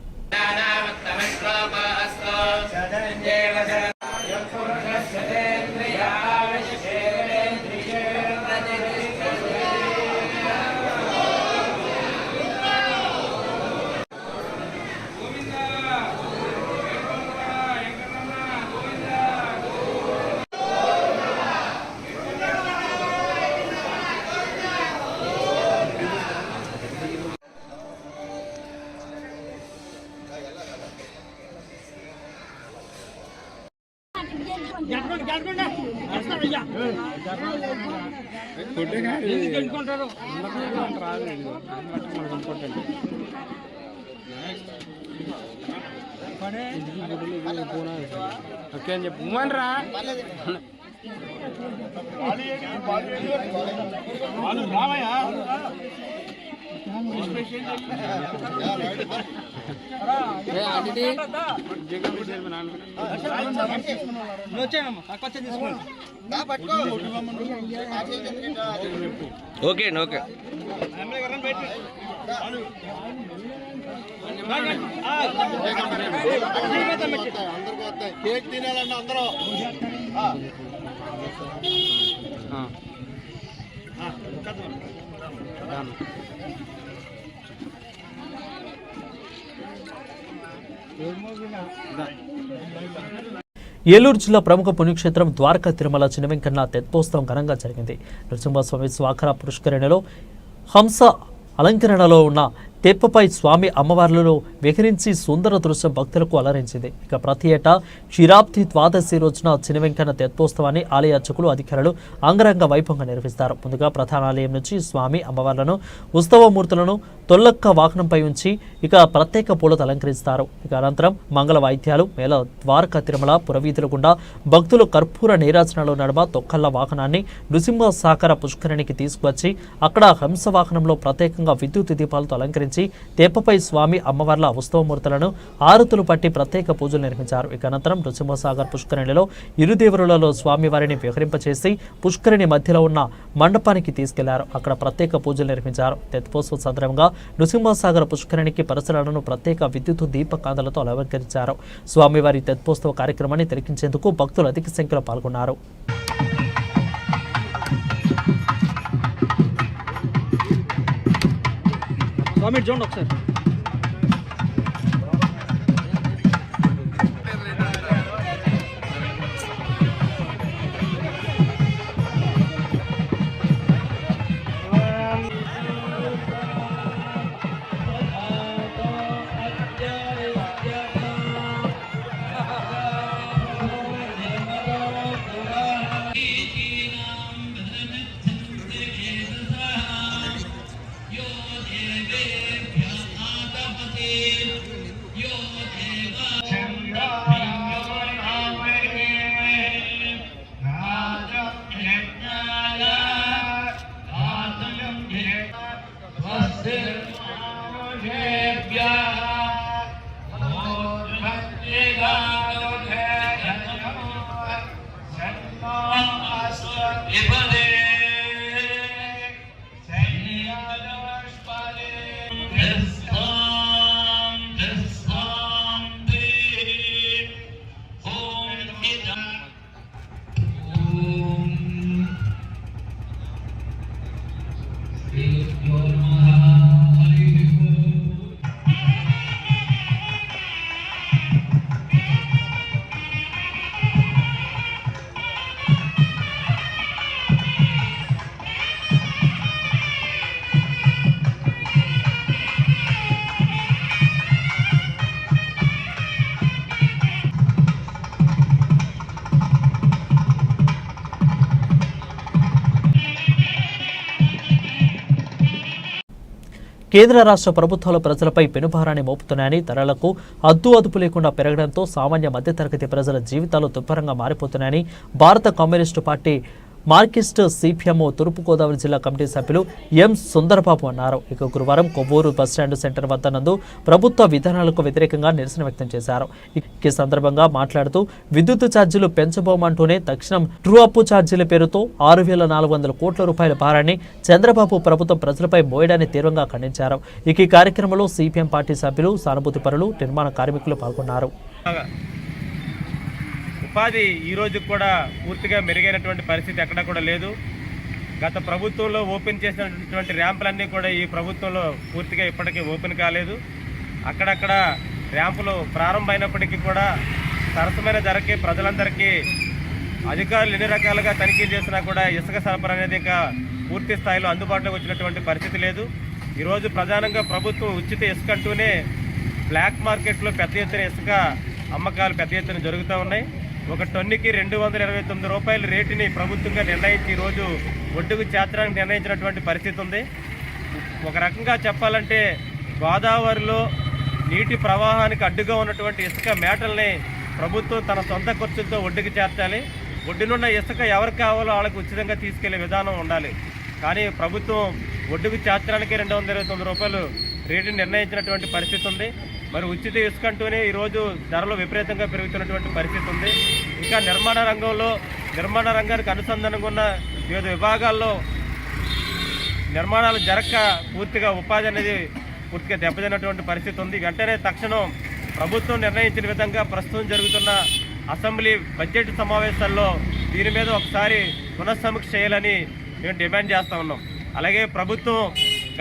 ఓకే అని చెప్పు రా ఓకే అండి ఓకే కేక్ తినాలండి అందరూ. ఏలూరు జిల్లా ప్రముఖ పుణ్యక్షేత్రం ద్వారకా తిరుమల చిన్న వెంకన్న తెప్పోత్సవం ఘనంగా జరిగింది. నృసింహస్వామి స్వాఖర పుష్కరిణిలో హంస అలంకరణలో ఉన్న తెప్పపై స్వామి అమ్మవార్లలో విహరించి సుందర దృశ్యం భక్తులకు అలరించింది. ఇక ప్రతి ఏటా క్షీరాబ్ది ద్వాదశి రోజున చిన్న వెంకన్న తెప్పోత్సవాన్ని ఆలయ అర్చకులు, అధికారులు అంగరంగ వైభవంగా నిర్వహిస్తారు. ముందుగా ప్రధాన ఆలయం నుంచి స్వామి అమ్మవార్లను, ఉత్సవమూర్తులను తొల్లక్క వాహనంపై ఉంచి ఇక ప్రత్యేక పూలతో అలంకరిస్తారు. ఇక అనంతరం మంగళ వాయిద్యాలు మేళ ద్వారకా తిరుమల పురవీధుల గుండా భక్తులు కర్పూర నీరాజనాల నడుమ తొక్కల్ల వాహనాన్ని నృసింహ సాగర పుష్కరిణికి తీసుకువచ్చి అక్కడ హంస వాహనంలో ప్రత్యేకంగా విద్యుత్ దీపాలతో అలంకరించి తెప్పపై స్వామి అమ్మవార్ల ఉత్సవమూర్తులను ఆరుతులు పట్టి ప్రత్యేక పూజలు నిర్వహించారు. ఇక అనంతరం నృసింహసాగర్ పుష్కరిణిలో ఇరుదేవరులలో స్వామివారిని విహరింపచేసి పుష్కరిణి మధ్యలో ఉన్న మండపానికి తీసుకెళ్లారు. అక్కడ ప్రత్యేక పూజలు నిర్వహించారు. తెప్పోత్సవం సందర్భంగా నృసింహసాగర్ పుష్కరిణికి పరిసరాలను ప్రత్యేక విద్యుత్ దీపకాంతలతో అలంకరించారు. స్వామివారి తెప్పోత్సవ కార్యక్రమాన్ని తిలకించేందుకు భక్తులు అధిక సంఖ్యలో పాల్గొన్నారు. చూడండి ఒకసారి. కేంద్ర రాష్ట్ర ప్రభుత్వాలు ప్రజలపై పెనుభారాన్ని మోపుతున్నాయని, ధరలకు అదుపు లేకుండా పెరగడంతో సామాన్య మధ్యతరగతి ప్రజల జీవితాలు దుర్భరంగా మారిపోతున్నాయని భారత కమ్యూనిస్టు పార్టీ మార్కిస్ట్ సిపిఎం తూర్పుగోదావరి జిల్లా కమిటీ సభ్యులు ఎం సుందరబాబు అన్నారు. ఇక గురువారం కొవ్వూరు బస్టాండ్ సెంటర్ వద్ద నందు ప్రభుత్వ విధానాలకు వ్యతిరేకంగా నిరసన వ్యక్తం చేశారు. ఈ సందర్భంగా మాట్లాడుతూ విద్యుత్ ఛార్జీలు పెంచబోమంటూనే తక్షణం ట్రూ అప్ ఛార్జీల పేరుతో 6,400 కోట్ల రూపాయల భారాన్ని చంద్రబాబు ప్రభుత్వం ప్రజలపై మోయడాన్ని తీవ్రంగా ఖండించారు. ఇక ఈ కార్యక్రమంలో సిపిఎం పార్టీ సభ్యులు, సానుభూతి పరులు, నిర్మాణ కార్మికులు పాల్గొన్నారు. ఉపాధి ఈ రోజు కూడా పూర్తిగా మెరుగైనటువంటి పరిస్థితి ఎక్కడ కూడా లేదు. గత ప్రభుత్వంలో ఓపెన్ చేసినటువంటి ర్యాంపులన్నీ కూడా ఈ ప్రభుత్వంలో పూర్తిగా ఇప్పటికీ ఓపెన్ కాలేదు. అక్కడక్కడ ర్యాంపులు ప్రారంభమైనప్పటికీ కూడా సరసమైన ధరకి ప్రజలందరికీ అధికారులు ఎన్ని రకాలుగా తనిఖీ చేసినా కూడా ఇసుక సరఫరా అనేది ఇంకా పూర్తి స్థాయిలో అందుబాటులోకి వచ్చినటువంటి పరిస్థితి లేదు. ఈరోజు ప్రధానంగా ప్రభుత్వం ఉచిత ఇసుక అంటూనే బ్లాక్ మార్కెట్లో పెద్ద ఎత్తున ఇసుక అమ్మకాలు పెద్ద ఎత్తున జరుగుతూ ఉన్నాయి. ఒక టన్నుకి 229 రూపాయల రేటుని ప్రభుత్వంగా నిర్ణయించి ఈరోజు ఒడ్డుకు చేర్చడానికి నిర్ణయించినటువంటి పరిస్థితి ఉంది. ఒక రకంగా చెప్పాలంటే గోదావరిలో నీటి ప్రవాహానికి అడ్డుగా ఉన్నటువంటి ఇసుక మేటల్ని ప్రభుత్వం తన సొంత ఖర్చులతో ఒడ్డుకు చేర్చాలి. ఒడ్డునున్న ఇసుక ఎవరికి కావాలో వాళ్ళకి ఉచితంగా తీసుకెళ్లే విధానం ఉండాలి. కానీ ప్రభుత్వం ఒడ్డుకు చేర్చడానికి 229 రూపాయలు రేటుని నిర్ణయించినటువంటి పరిస్థితి ఉంది. మరి ఉచిత ఇసుక అంటూనే ఈరోజు ధరలు విపరీతంగా పెరుగుతున్నటువంటి పరిస్థితి ఉంది. ఇంకా నిర్మాణ రంగానికి అనుసంధానంగా ఉన్న వివిధ విభాగాల్లో నిర్మాణాలు జరగక పూర్తిగా ఉపాధి అనేది పూర్తిగా దెబ్బతిన్నటువంటి పరిస్థితి ఉంది. వెంటనే తక్షణం ప్రభుత్వం నిర్ణయించిన విధంగా ప్రస్తుతం జరుగుతున్న అసెంబ్లీ బడ్జెట్ సమావేశాల్లో దీని మీద ఒకసారి పునఃసమీక్ష చేయాలని మేము డిమాండ్ చేస్తూ ఉన్నాం. అలాగే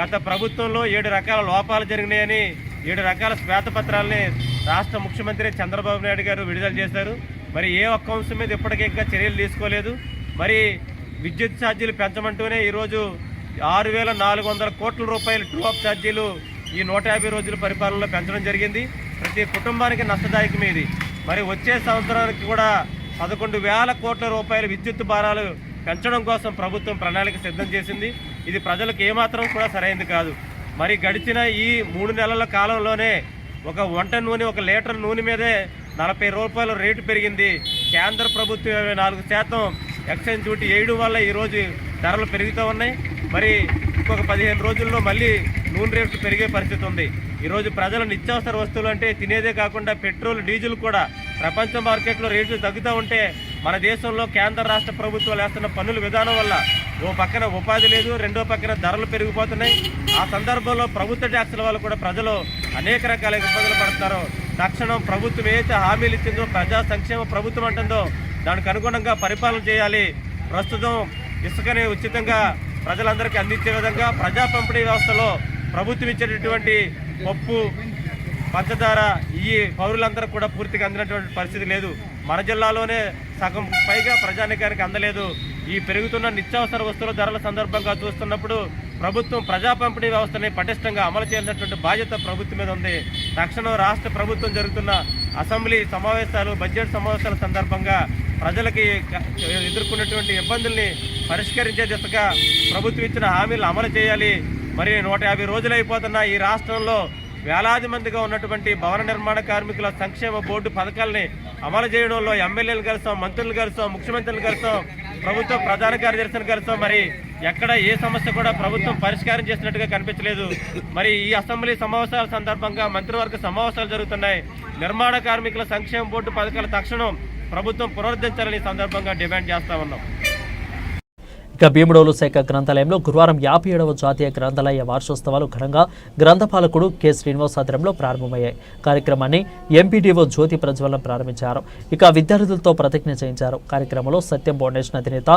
గత ప్రభుత్వంలో 7 రకాల లోపాలు జరిగినాయని 7 రకాల శ్వేతపత్రాలని రాష్ట్ర ముఖ్యమంత్రి చంద్రబాబు నాయుడు గారు విడుదల చేశారు. మరి ఏ ఒక్క అంశం మీద ఇప్పటికీ ఇంకా చర్యలు తీసుకోలేదు. మరి విద్యుత్ ఛార్జీలు పెంచమంటూనే ఈరోజు 6,400 కోట్ల రూపాయల ట్రూ అప్ ఛార్జీలు ఈ 150 రోజుల పరిపాలనలో పెంచడం జరిగింది. ప్రతి కుటుంబానికి నష్టదాయకం ఇది. మరి వచ్చే సంవత్సరానికి కూడా 11,000 కోట్ల రూపాయల విద్యుత్ భారాలు పెంచడం కోసం ప్రభుత్వం ప్రణాళిక సిద్ధం చేసింది. ఇది ప్రజలకు ఏమాత్రం కూడా సరైనది కాదు. మరి గడిచిన ఈ 3 నెలల కాలంలోనే ఒక వంట నూనె, 1 లీటర్ నూనె మీదే 40 రూపాయల రేటు పెరిగింది. కేంద్ర ప్రభుత్వం 24% ఎక్సైజ్ డ్యూటీ వేయడం వల్ల ఈరోజు ధరలు పెరుగుతూ ఉన్నాయి. మరి ఇంకొక 15 రోజుల్లో మళ్ళీ నూనె రేట్లు పెరిగే పరిస్థితి ఉంది. ఈరోజు ప్రజలు నిత్యావసర వస్తువులు అంటే తినేదే కాకుండా పెట్రోల్, డీజిల్ కూడా ప్రపంచ మార్కెట్లో రేట్లు తగ్గుతూ ఉంటే మన దేశంలో కేంద్ర రాష్ట్ర ప్రభుత్వాలు వేస్తున్న పన్నుల విధానం వల్ల ఓ పక్కన ఉపాధి లేదు, రెండో పక్కన ధరలు పెరిగిపోతున్నాయి. ఆ సందర్భంలో ప్రభుత్వ ట్యాక్సుల వల్ల కూడా ప్రజలు అనేక రకాల ఇబ్బందులు పడతారు. తక్షణం ప్రభుత్వం ఏదైతే హామీలు ఇచ్చిందో, ప్రజా సంక్షేమ ప్రభుత్వం అంటుందో దానికి అనుగుణంగా పరిపాలన చేయాలి. ప్రస్తుతం ఇసుకని ఉచితంగా ప్రజలందరికీ అందించే విధంగా ప్రజా పంపిణీ వ్యవస్థలో ప్రభుత్వం ఇచ్చేటటువంటి పప్పు, పంచదార ఈ పౌరులందరూ కూడా పూర్తిగా అందినటువంటి పరిస్థితి లేదు. మన జిల్లాలోనే సగం పైగా ప్రజానికానికి అందలేదు. ఈ పెరుగుతున్న నిత్యావసర వస్తువుల ధరల సందర్భంగా చూస్తున్నప్పుడు ప్రభుత్వం ప్రజా పంపిణీ వ్యవస్థని పటిష్టంగా అమలు చేయాల్సినటువంటి బాధ్యత ప్రభుత్వం మీద ఉంది. తక్షణం రాష్ట్ర ప్రభుత్వం జరుగుతున్న అసెంబ్లీ సమావేశాలు, బడ్జెట్ సమావేశాల సందర్భంగా ప్రజలకి ఎదుర్కొన్నటువంటి ఇబ్బందుల్ని పరిష్కరించే దిశగా ప్రభుత్వం ఇచ్చిన హామీలు అమలు చేయాలి. మరి 150 రోజులు అయిపోతున్న ఈ రాష్ట్రంలో వేలాది మందిగా ఉన్నటువంటి భవన నిర్మాణ కార్మికుల సంక్షేమ బోర్డు పథకాలని అమలు చేయడంలో ఎమ్మెల్యేలు కలిసాం, మంత్రులు కలిసాం, ముఖ్యమంత్రులు కలిసాం, ప్రభుత్వ ప్రధాన కార్యదర్శిని కలిసాం. మరి ఎక్కడ ఏ సమస్య కూడా ప్రభుత్వం పరిష్కారం చేసినట్టుగా కనిపించలేదు. మరి ఈ అసెంబ్లీ సమావేశాల సందర్భంగా మంత్రివర్గ సమావేశాలు జరుగుతున్నాయి. నిర్మాణ కార్మికుల సంక్షేమ బోర్డు పథకాల తక్షణం ప్రభుత్వం పునరుద్ధరించాలని సందర్భంగా డిమాండ్ చేస్తా ఉన్నాం. ఇక భీముడోలు శాఖ గ్రంథాలయంలో గురువారం 57వ జాతీయ గ్రంథాలయ వార్షోత్సవాలు ఘనంగా గ్రంథపాలకుడు కె శ్రీనివాస్ ఆధ్వర్యంలో ప్రారంభమయ్యాయి. కార్యక్రమాన్ని ఎంపీడీఓ జ్యోతి ప్రజ్వలన ప్రారంభించారు. ఇక విద్యార్థులతో ప్రతిజ్ఞ చేయించారు. కార్యక్రమంలో సత్యం ఫౌండేషన్ అధినేత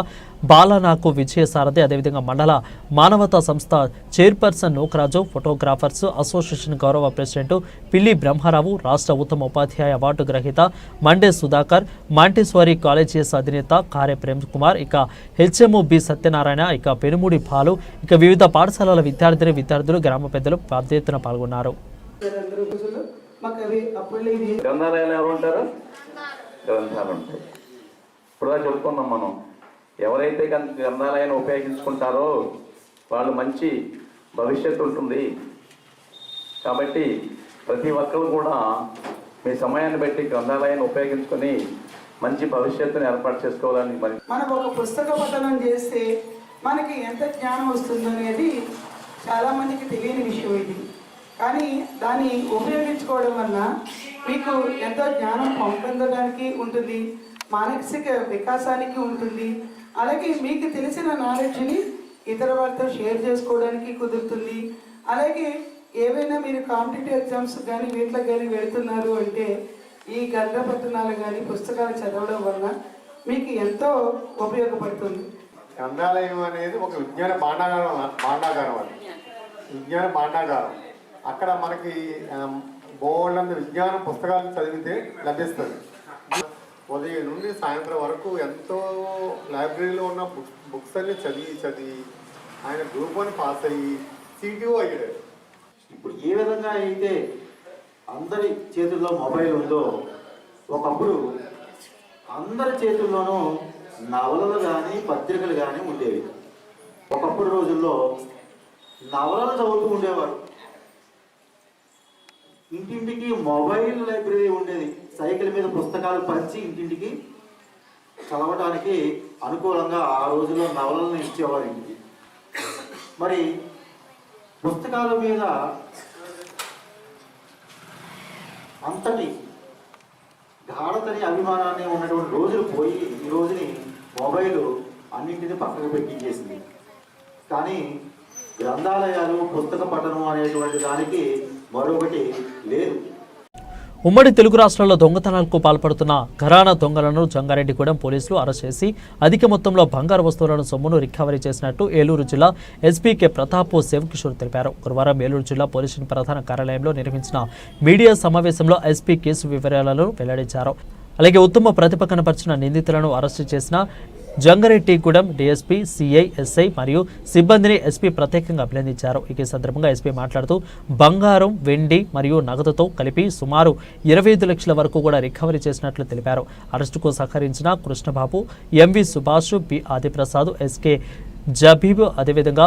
బాలనాకు విజయసారథి, అదేవిధంగా మండల మానవతా సంస్థ చైర్పర్సన్ నూకరాజు, ఫోటోగ్రాఫర్స్ అసోసియేషన్ గౌరవ ప్రెసిడెంట్ పిల్లి బ్రహ్మారావు, రాష్ట్ర ఉత్తమ ఉపాధ్యాయ అవార్డు గ్రహీత మండే సుధాకర్, మాంటేశ్వరి కాలేజెస్ అధినేత కార్య ప్రేమ్ కుమార్, ఇక హెచ్ఎంఓ బి సత్యనారాయణ, ఇక పెనుమూడి పాలు, ఇక వివిధ పాఠశాలల విద్యార్థులు, గ్రామ పెద్దలు పెద్ద ఎత్తున పాల్గొన్నారు. గ్రంథాలయాలు ఎవరు ఉంటారు? గ్రంథాలు ఉంటాయి. ఇప్పుడుగా చెప్పుకున్నాం మనం, ఎవరైతే గ్రంథాలయాన్ని ఉపయోగించుకుంటారో వాళ్ళు మంచి భవిష్యత్తు ఉంటుంది, కాబట్టి ప్రతి ఒక్కరు కూడా మీ సమయాన్ని బట్టి గ్రంథాలయాన్ని ఉపయోగించుకొని మంచి భవిష్యత్తుని ఏర్పాటు చేసుకోవాలని మరి మనం ఒక పుస్తక పఠనం చేస్తే మనకి ఎంత జ్ఞానం వస్తుందో అనేది చాలామందికి తెలియని విషయం ఇది. కానీ దాన్ని ఉపయోగించుకోవడం వల్ల మీకు ఎంతో జ్ఞానం పొందడానికి ఉంటుంది, మానసిక వికాసానికి ఉంటుంది, అలాగే మీకు తెలిసిన నాలెడ్జ్ని ఇతర వారితో షేర్ చేసుకోవడానికి కుదురుతుంది. అలాగే ఏవైనా మీరు కాంపిటేటివ్ ఎగ్జామ్స్ కానీ వీటిలో కానీ వెళుతున్నారు అంటే ఈ గ్రంథ పఠనాలు కానీ పుస్తకాలు చదవడం వల్ల మీకు ఎంతో ఉపయోగపడుతుంది. గ్రంథాలయం అనేది ఒక విజ్ఞాన భాండాగారం అది విజ్ఞాన భాండాగారం. అక్కడ మనకి బోల్డంత విజ్ఞాన పుస్తకాలు చదివితే లభిస్తుంది. ఉదయం నుండి సాయంత్రం వరకు ఎంతో లైబ్రరీలో ఉన్న బుక్స్ అన్ని చదివి ఆయన గ్రూప్ 1 పాస్ అయ్యి CTO అయ్యాడు. ఇప్పుడు ఏ విధంగా అయితే అందరి చేతుల్లో మొబైల్ ఉందో, ఒకప్పుడు అందరి చేతుల్లోనూ నవలలు కానీ పత్రికలు కానీ ఉండేవి. ఒకప్పుడు రోజుల్లో నవలలు చదువుతూ ఉండేవారు. ఇంటింటికి మొబైల్ లైబ్రరీ ఉండేది. సైకిల్ మీద పుస్తకాలు పంచి ఇంటింటికి చదవడానికి అనుకూలంగా ఆ రోజుల్లో నవలలను ఇచ్చేవారు ఇంటికి. మరి పుస్తకాల మీద అంతటి గాఢతని అభిమానాన్ని ఉన్నటువంటి రోజులు పోయి ఈ రోజుని మొబైల్ అన్నింటినీ పక్కకు పెట్టించేసింది. కానీ గ్రంథాలయాలు పుస్తక పఠనం అనేటువంటి దానికి మరొకటి లేదు. ఉమ్మడి తెలుగు రాష్ట్రాల్లో దొంగతనాలకు పాల్పడుతున్న ఘరానా దొంగలను జంగారెడ్డిగూడెం పోలీసులు అరెస్ట్ చేసి అధిక మొత్తంలో బంగారు వస్తువులను సొమ్మును రికవరీ చేసినట్టు ఏలూరు జిల్లా ఎస్పీ కె ప్రతాప్ శివకిషోర్ తెలిపారు. గురువారం ఏలూరు జిల్లా పోలీసు ప్రధాన కార్యాలయంలో నిర్వహించిన మీడియా సమావేశంలో ఎస్పీ కేసు వివరాలను వెల్లడించారు. అలాగే ఉత్తమ ప్రతిభ కనపరిచిన నిందితులను అరెస్టు చేసిన జంగారెడ్డిగూడెం డీఎస్పీ, సిఐ, ఎస్ఐ మరియు సిబ్బందిని ఎస్పీ ప్రత్యేకంగా అభినందించారు. ఈ సందర్భంగా ఎస్పీ మాట్లాడుతూ బంగారం, వెండి మరియు నగదుతో కలిపి సుమారు 25 లక్షల వరకు కూడా రికవరీ చేసినట్లు తెలిపారు. అరెస్టుకు సహకరించిన Krishnababu, MV Subhash, P Adiprasad, SK Jabeeb, అదేవిధంగా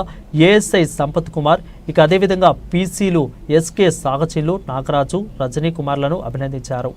ఏఎస్ఐ సంపత్ కుమార్, ఇక అదేవిధంగా పీసీలు ఎస్కే సాగచిల్లు, నాగరాజు, రజనీ కుమార్లను అభినందించారు.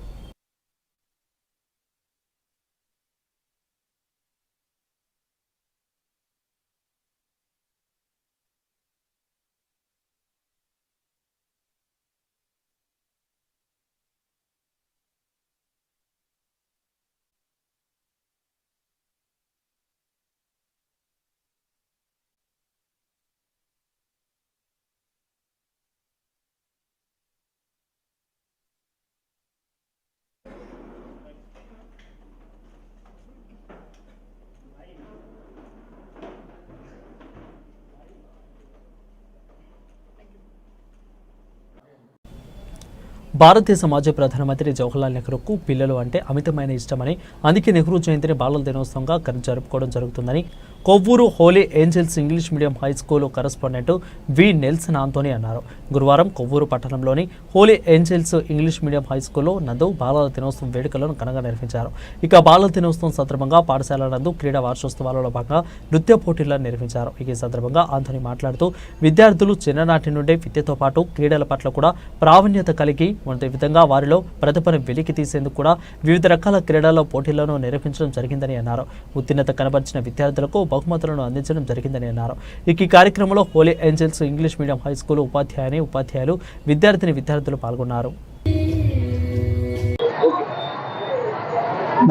భారతదేశ మాజీ ప్రధానమంత్రి జవహర్లాల్ నెహ్రూకు పిల్లలు అంటే అమితమైన ఇష్టమని, అందుకే నెహ్రూ జయంతిని బాలల దినోత్సవంగా జరుపుకోవడం జరుగుతుందని Kovvur Holy angels English medium high school correspondent V Nelson Antony అన్నారు. గురువారం కొవ్వూరు పట్టణంలోని Holy angels English medium high స్కూల్లో నందు బాలల దినోత్సవం వేడుకలను ఘనంగా నిర్వహించారు. ఇక బాలల దినోత్సవం సందర్భంగా పాఠశాల నందు క్రీడా వార్షోత్సవాలలో భాగంగా నృత్య పోటీలను నిర్వహించారు. ఈ సందర్భంగా ఆంటోనీ మాట్లాడుతూ విద్యార్థులు చిన్ననాటి నుండే విద్యతో పాటు క్రీడల పట్ల కూడా ప్రావీణ్యత కలిగి ఉండే విధంగా వారిలో ప్రతిభను వెలికి తీసేందుకు కూడా వివిధ రకాల క్రీడల్లో పోటీలను నిర్వహించడం జరిగిందని అన్నారు. ఉత్తీర్ణత కనబరిచిన విద్యార్థులకు బహుమతులను అందించడం జరిగిందని అన్నారు. ఈ కార్యక్రమంలో holy angels English medium high school ఉపాధ్యాయులు, విద్యార్థులు పాల్గొన్నారు.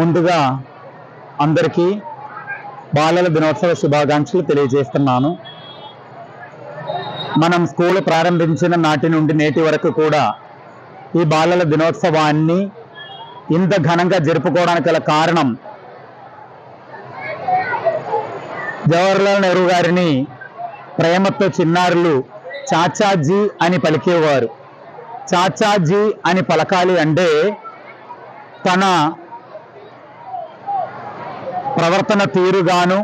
ముందుగా అందరికీ బాలల దినోత్సవ శుభాకాంక్షలు తెలియజేస్తున్నాను. మనం స్కూల్ ప్రారంభించిన నాటి నుండి నేటి వరకు కూడా ఈ బాలల దినోత్సవాన్ని ఇంత ఘనంగా జరుపుకోవడానికి గల కారణం జవహర్లాల్ నెహ్రూ గారిని ప్రేమతో చిన్నారులు చాచాజీ అని పలికేవారు. చాచాజీ అని పలకాలి అంటే తన ప్రవర్తన తీరుగాను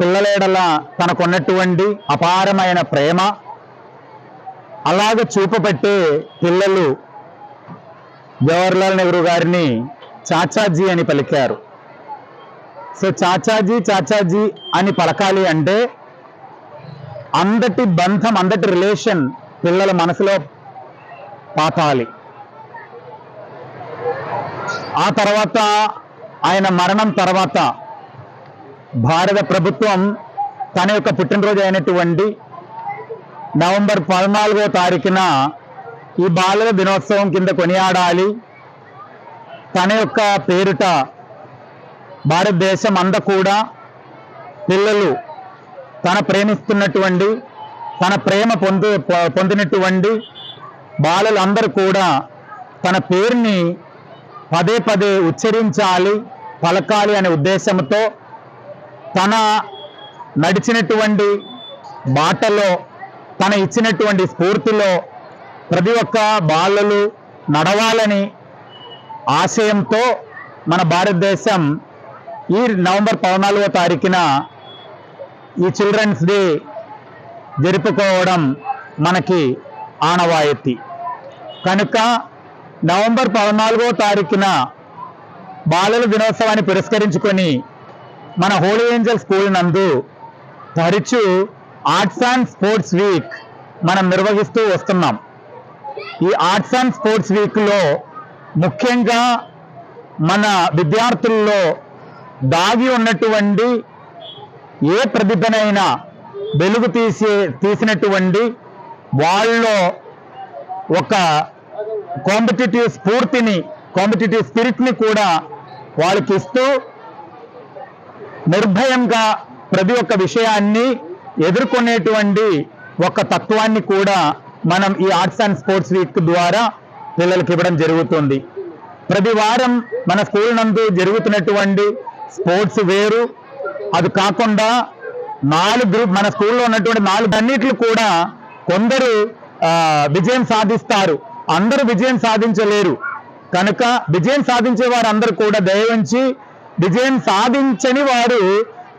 పిల్లలేడల తనకున్నటువంటి అపారమైన ప్రేమ అలాగ చూపబట్టే పిల్లలు జవహర్లాల్ నెహ్రూ గారిని చాచాజీ అని పలికారు. సో చాచాజీ అని పలకాలి అంటే అందటి బంధం, అందటి రిలేషన్ పిల్లల మనసులో పాతాలి. ఆ తర్వాత ఆయన మరణం తర్వాత భారత ప్రభుత్వం తన యొక్క పుట్టినరోజు అయినటువంటి నవంబర్ 14వ తారీఖున ఈ బాలల దినోత్సవం కింద కొనియాడాలి. తన యొక్క పేరిట భారతదేశం అంతా కూడా పిల్లలు తన ప్రేమిస్తున్నటువంటి తన ప్రేమ పొందినటువంటి బాలలందరూ కూడా తన పేరుని పదే పదే ఉచ్చరించాలి, పలకాలి అనే ఉద్దేశంతో తన నడిచినటువంటి బాటలో తన ఇచ్చినటువంటి స్ఫూర్తిలో ప్రతి ఒక్క బాలలు నడవాలని ఆశయంతో మన భారతదేశం ఈ నవంబర్ 14వ తారీఖున ఈ చిల్డ్రన్స్ డే జరుపుకోవడం మనకి ఆనవాయితీ. కనుక నవంబర్ 14వ తారీఖున బాలల దినోత్సవాన్ని పురస్కరించుకొని మన హోలీ ఏంజల్ స్కూల్ నందు తరచూ ఆర్ట్స్ అండ్ స్పోర్ట్స్ వీక్ మనం నిర్వహిస్తూ వస్తున్నాం. ఈ ఆర్ట్స్ అండ్ స్పోర్ట్స్ వీక్లో ముఖ్యంగా మన విద్యార్థుల్లో దాగి ఉన్నటువంటి ఏ ప్రతిభనైనా వెలుగు తీసినటువంటి వాళ్ళలో ఒక కాంపిటేటివ్ స్పిరిట్ని కూడా వాళ్ళకి ఇస్తూ నిర్భయంగా ప్రతి ఒక్క విషయాన్ని ఎదుర్కొనేటువంటి ఒక తత్వాన్ని కూడా మనం ఈ ఆర్ట్స్ అండ్ స్పోర్ట్స్ వీక్ ద్వారా పిల్లలకి ఇవ్వడం జరుగుతుంది. ప్రతి వారం మన స్కూల్ నందు జరుగుతున్నటువంటి స్పోర్ట్స్ వేరు, అది కాకుండా 4 గ్రూప్ మన స్కూల్లో ఉన్నటువంటి 4 అన్నిట్లు కూడా కొందరు విజయం సాధిస్తారు, అందరూ విజయం సాధించలేరు. కనుక విజయం సాధించే వారు అందరూ కూడా దయవంచి విజయం సాధించని వారు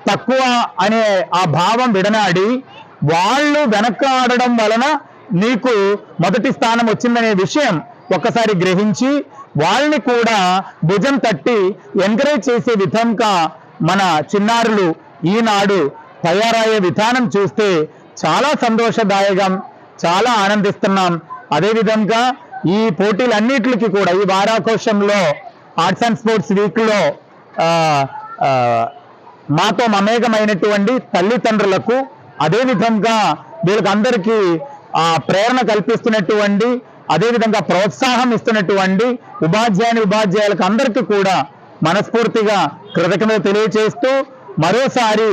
తక్కువ అనే ఆ భావం విడనాడి వాళ్ళు వెనకాడడం వలన నీకు మొదటి స్థానం వచ్చిందనే విషయం ఒక్కసారి గ్రహించి వాళ్ళని కూడా భుజం తట్టి ఎంకరేజ్ చేసే విధంగా మన చిన్నారులు ఈనాడు తయారయ్యే విధానం చూస్తే చాలా సంతోషదాయకం, చాలా ఆనందిస్తున్నాం. అదేవిధంగా ఈ పోటీలన్నిటికీ కూడా ఈ వారాకోశంలో ఆర్ట్స్ అండ్ స్పోర్ట్స్ వీక్లో మాతో మమేకమైనటువంటి తల్లిదండ్రులకు, అదేవిధంగా వీళ్ళకందరికీ ప్రేరణ కల్పిస్తున్నటువంటి, అదేవిధంగా ప్రోత్సాహం ఇస్తున్నటువంటి ఉపాధ్యాయులకు అందరికీ కూడా మనస్ఫూర్తిగా కృతజ్ఞత తెలియజేస్తూ మరోసారి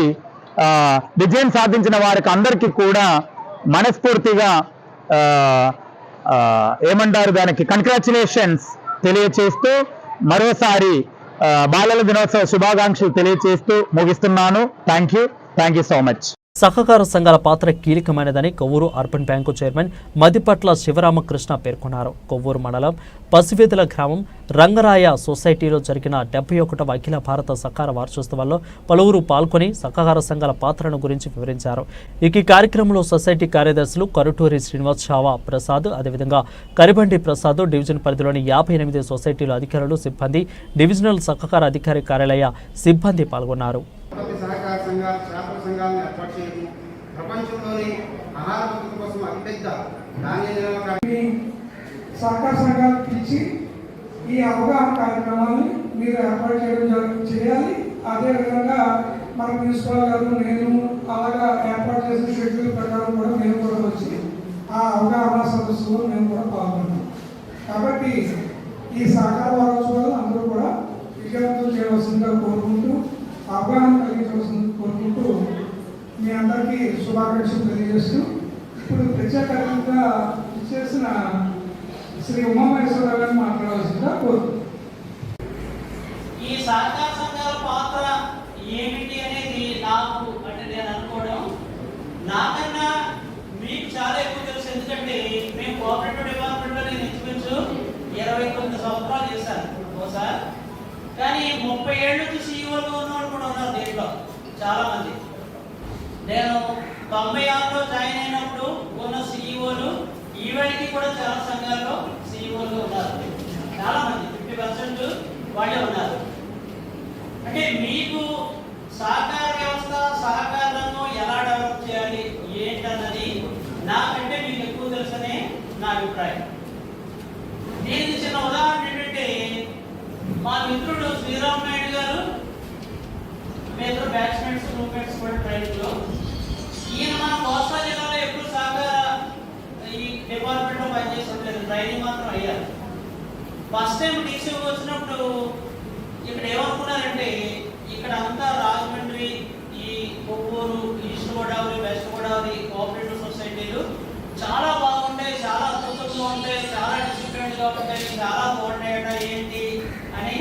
విజయం సాధించిన వారికి అందరికీ కూడా మనస్ఫూర్తిగా ఏమంటారు దానికి కంగ్రాచులేషన్స్ తెలియజేస్తూ మరోసారి బాలల దినోత్సవ శుభాకాంక్షలు తెలియజేస్తూ ముగిస్తున్నాను. Thank you so much. సహకార సంఘాల పాత్ర కీలకమైనదని Kovvur urban bank chairman Madipatla Sivaramakrishna పేర్కొన్నారు. కొవ్వూరు మండలం పసివేదుల గ్రామం రంగరాయ సొసైటీలో జరిగిన 71వ అఖిల భారత సహకార వార్షికోత్సవాల్లో పలువురు పాల్గొని సహకార సంఘాల పాత్రను గురించి వివరించారు. ఈ కార్యక్రమంలో సొసైటీ కార్యదర్శులు కరుటూరి శ్రీనివాస్ షావా ప్రసాద్, అదేవిధంగా కరిబండి ప్రసాద్, డివిజన్ పరిధిలోని 58 సొసైటీల అధికారులు, సిబ్బంది, డివిజనల్ సహకార అధికారి కార్యాలయ సిబ్బంది పాల్గొన్నారు. సహకార సంఘాలు, శాస్త్ర సంఘాలను ఏర్పాటు చేయడం, ప్రపంచంలోని ఆహార భద్రత కోసం అతిపెద్ద సహకార సంఘాలు పిలిచి ఈ అవగాహన కార్యక్రమాన్ని మీరు ఏర్పాటు చేయాలి. అదేవిధంగా మన ప్రిన్సిపాల్ గారు, నేను అలాగా ఏర్పాటు చేసిన షెడ్యూల్ ప్రకారం కూడా మేము కూడా వచ్చి ఆ అవగాహన సదస్సులో మేము కూడా పాల్గొన్నాం. కాబట్టి ఈ సహకార వారోత్సవాలు అందరూ కూడా విజయవంతం చేయవలసిందిగా కోరుకుంటూ, అవగాహన కలిగించవలసింది కోరుకుంటూ మీ అందరికీ శుభాకాంక్షలు తెలియజేస్తూ ఇప్పుడు ప్రత్యేక అతిథిగా చేసిన శ్రీ ఉమామహేశ్వరరావు గారిని మాట్లాడవలసిందిగా కోరుకుంటున్నాను. ఈ సహకార సంఘాల పాత్ర ఏమిటి అనేది నాకు అంటే నేను అనుకోవడం, నాకన్నా మీకు చాలా ఎక్కువ తెలుసు. ఎందుకంటే మేము కోఆపరేటివ్ డిపార్ట్మెంట్లో నేను ఇంచుమించు 29 సంవత్సరాలు చేశాను ఒకసారి. కానీ 30 ఏళ్ళ నుంచి సీఈఓలుగా ఉన్నవాళ్ళు కూడా ఉన్నారు దీంట్లో చాలామంది. నేను 96లో జాయిన్ అయినప్పుడు ఉన్న సీఈఓలు ఈవేళకి కూడా చాలా సంఘాల్లో సీఈఓలుగా ఉన్నారు. చాలామంది 50% వాళ్ళే ఉన్నారు. అంటే మీకు సహకార వ్యవస్థ, సహకార రంగం ఎలా డెవలప్ చేయాలి ఏంటన్నది నాకంటే మీకు ఎక్కువ తెలుసనే అభిప్రాయం. దీనికి చిన్న ఉదాహరణ ఏంటంటే మా మిత్రుడు శ్రీరామ్ నాయుడు గారు, మీ ఇద్దరు బ్యాట్స్మెన్స్ రూమ్మేట్స్ కూడా ట్రైనింగ్ లో. ఈయన మన కోస్తా జిల్లాలో ఎప్పుడు సహకార ఈ డిపార్ట్మెంట్ లో పనిచేసి ఉండలేదు, ట్రైనింగ్ మాత్రం అయ్యారు. ఫస్ట్ టైం డీసీ వచ్చినప్పుడు ఇక్కడ ఏమనుకున్నారంటే ఇక్కడ అంతా రాజమండ్రి, ఈ Kovvur, east Godavari, west Godavari cooperative సొసైటీలు చాలా బాగుంటాయి, చాలా అద్భుతంగా ఉంటాయి, చాలా డిసిప్లిన్ గా ఉంటాయి, చాలా బాగుంటాయట ఏంటి అని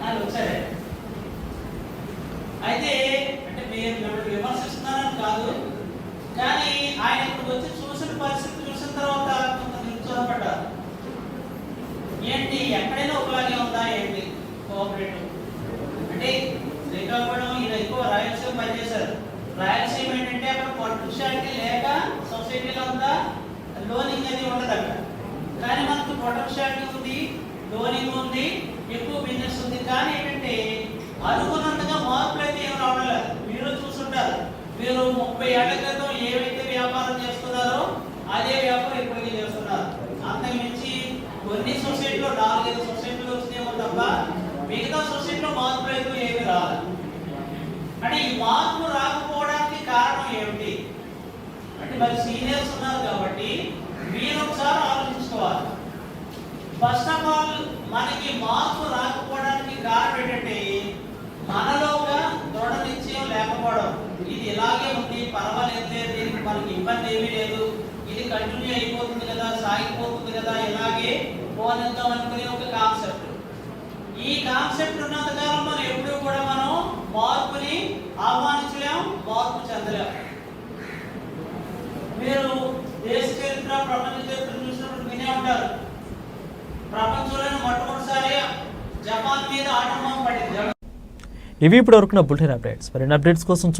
వాళ్ళు వచ్చారు. అయితే అంటే మీరు విమర్శిస్తున్నారని కాదు, కానీ ఆయన ఇప్పుడు వచ్చి చూసిన పరిస్థితి చూసిన తర్వాత కొంత నిరుత్సాహపడ్డారు. ఏంటి ఎక్కడైనా ఒకలాగే ఉందా ఏంటి కోఆపరేటివ్ అంటే శ్రీకాకుళం ఈయన ఎక్కువ రాయలసీమ పనిచేశారు. రాయలసీమ ఏంటంటే అక్కడ పొటెన్షియాలిటీ లేక సొసైటీలో ఉందా లోనింగ్ అది ఉండదు అక్కడ, కానీ మనకు పొటెన్షియాలిటీ ఉంది, లోనింగ్ ఉంది, ఎక్కువ బిజినెస్ ఉంది. కానీ ఏంటంటే అనుకున్నంతగా మార్పులు అయితే ఏమి రావడం లేదు. మీరు చూస్తుంటారు, మీరు 30 ఏళ్ల క్రితం ఏవైతే వ్యాపారం చేస్తున్నారో అదే వ్యాపారం ఇప్పటికీ చేస్తున్నారు. అంతకు మించి కొన్ని సొసైటీలో 4-5 సొసైటీలు వచ్చినాయేమో తప్ప మిగతా సొసైటీలో మార్పులు అయితే ఏమి రాదు. అంటే ఈ మార్పు రాకపోవడానికి కారణం ఏమిటి అంటే మరి సీనియర్స్ ఉన్నారు కాబట్టి మీరు ఒకసారి ఆలోచించుకోవాలి. ఫస్ట్ ఆఫ్ ఆల్ మనకి మార్పు రాకపోవడానికి కారణం ఏంటంటే మనలోగా దృఢ నిశ్చయం లేకపోవడం. ఇది ఇలాగే ఉంది, పర్వాలేదు, దీనికి మనకి ఇబ్బంది ఏమీ లేదు, ఇది కంటిన్యూ అయిపోతుంది కదా, సాగిపోతుంది కదా, ఇలాగే పోనిద్దాం అనుకునే ఒక కాన్సెప్ట్. ఈ కాన్సెప్ట్ ఉన్నంతకాలం మనం ఎప్పుడూ కూడా మనం మార్పుని ఆహ్వానించలేం, మార్పు చెందలేం. మీరు దేశ చరిత్ర, ప్రపంచ చరిత్ర చూసినప్పుడు వినే ఉంటారు, ప్రపంచంలోనే మొట్టమొదటిసారి జపాన్ మీద ఆటంకం పడింది. ఇవి ఇప్పుడు వరకున్న బులెటిన్ అప్డేట్స్. మరిన్ని అప్డేట్స్ కోసం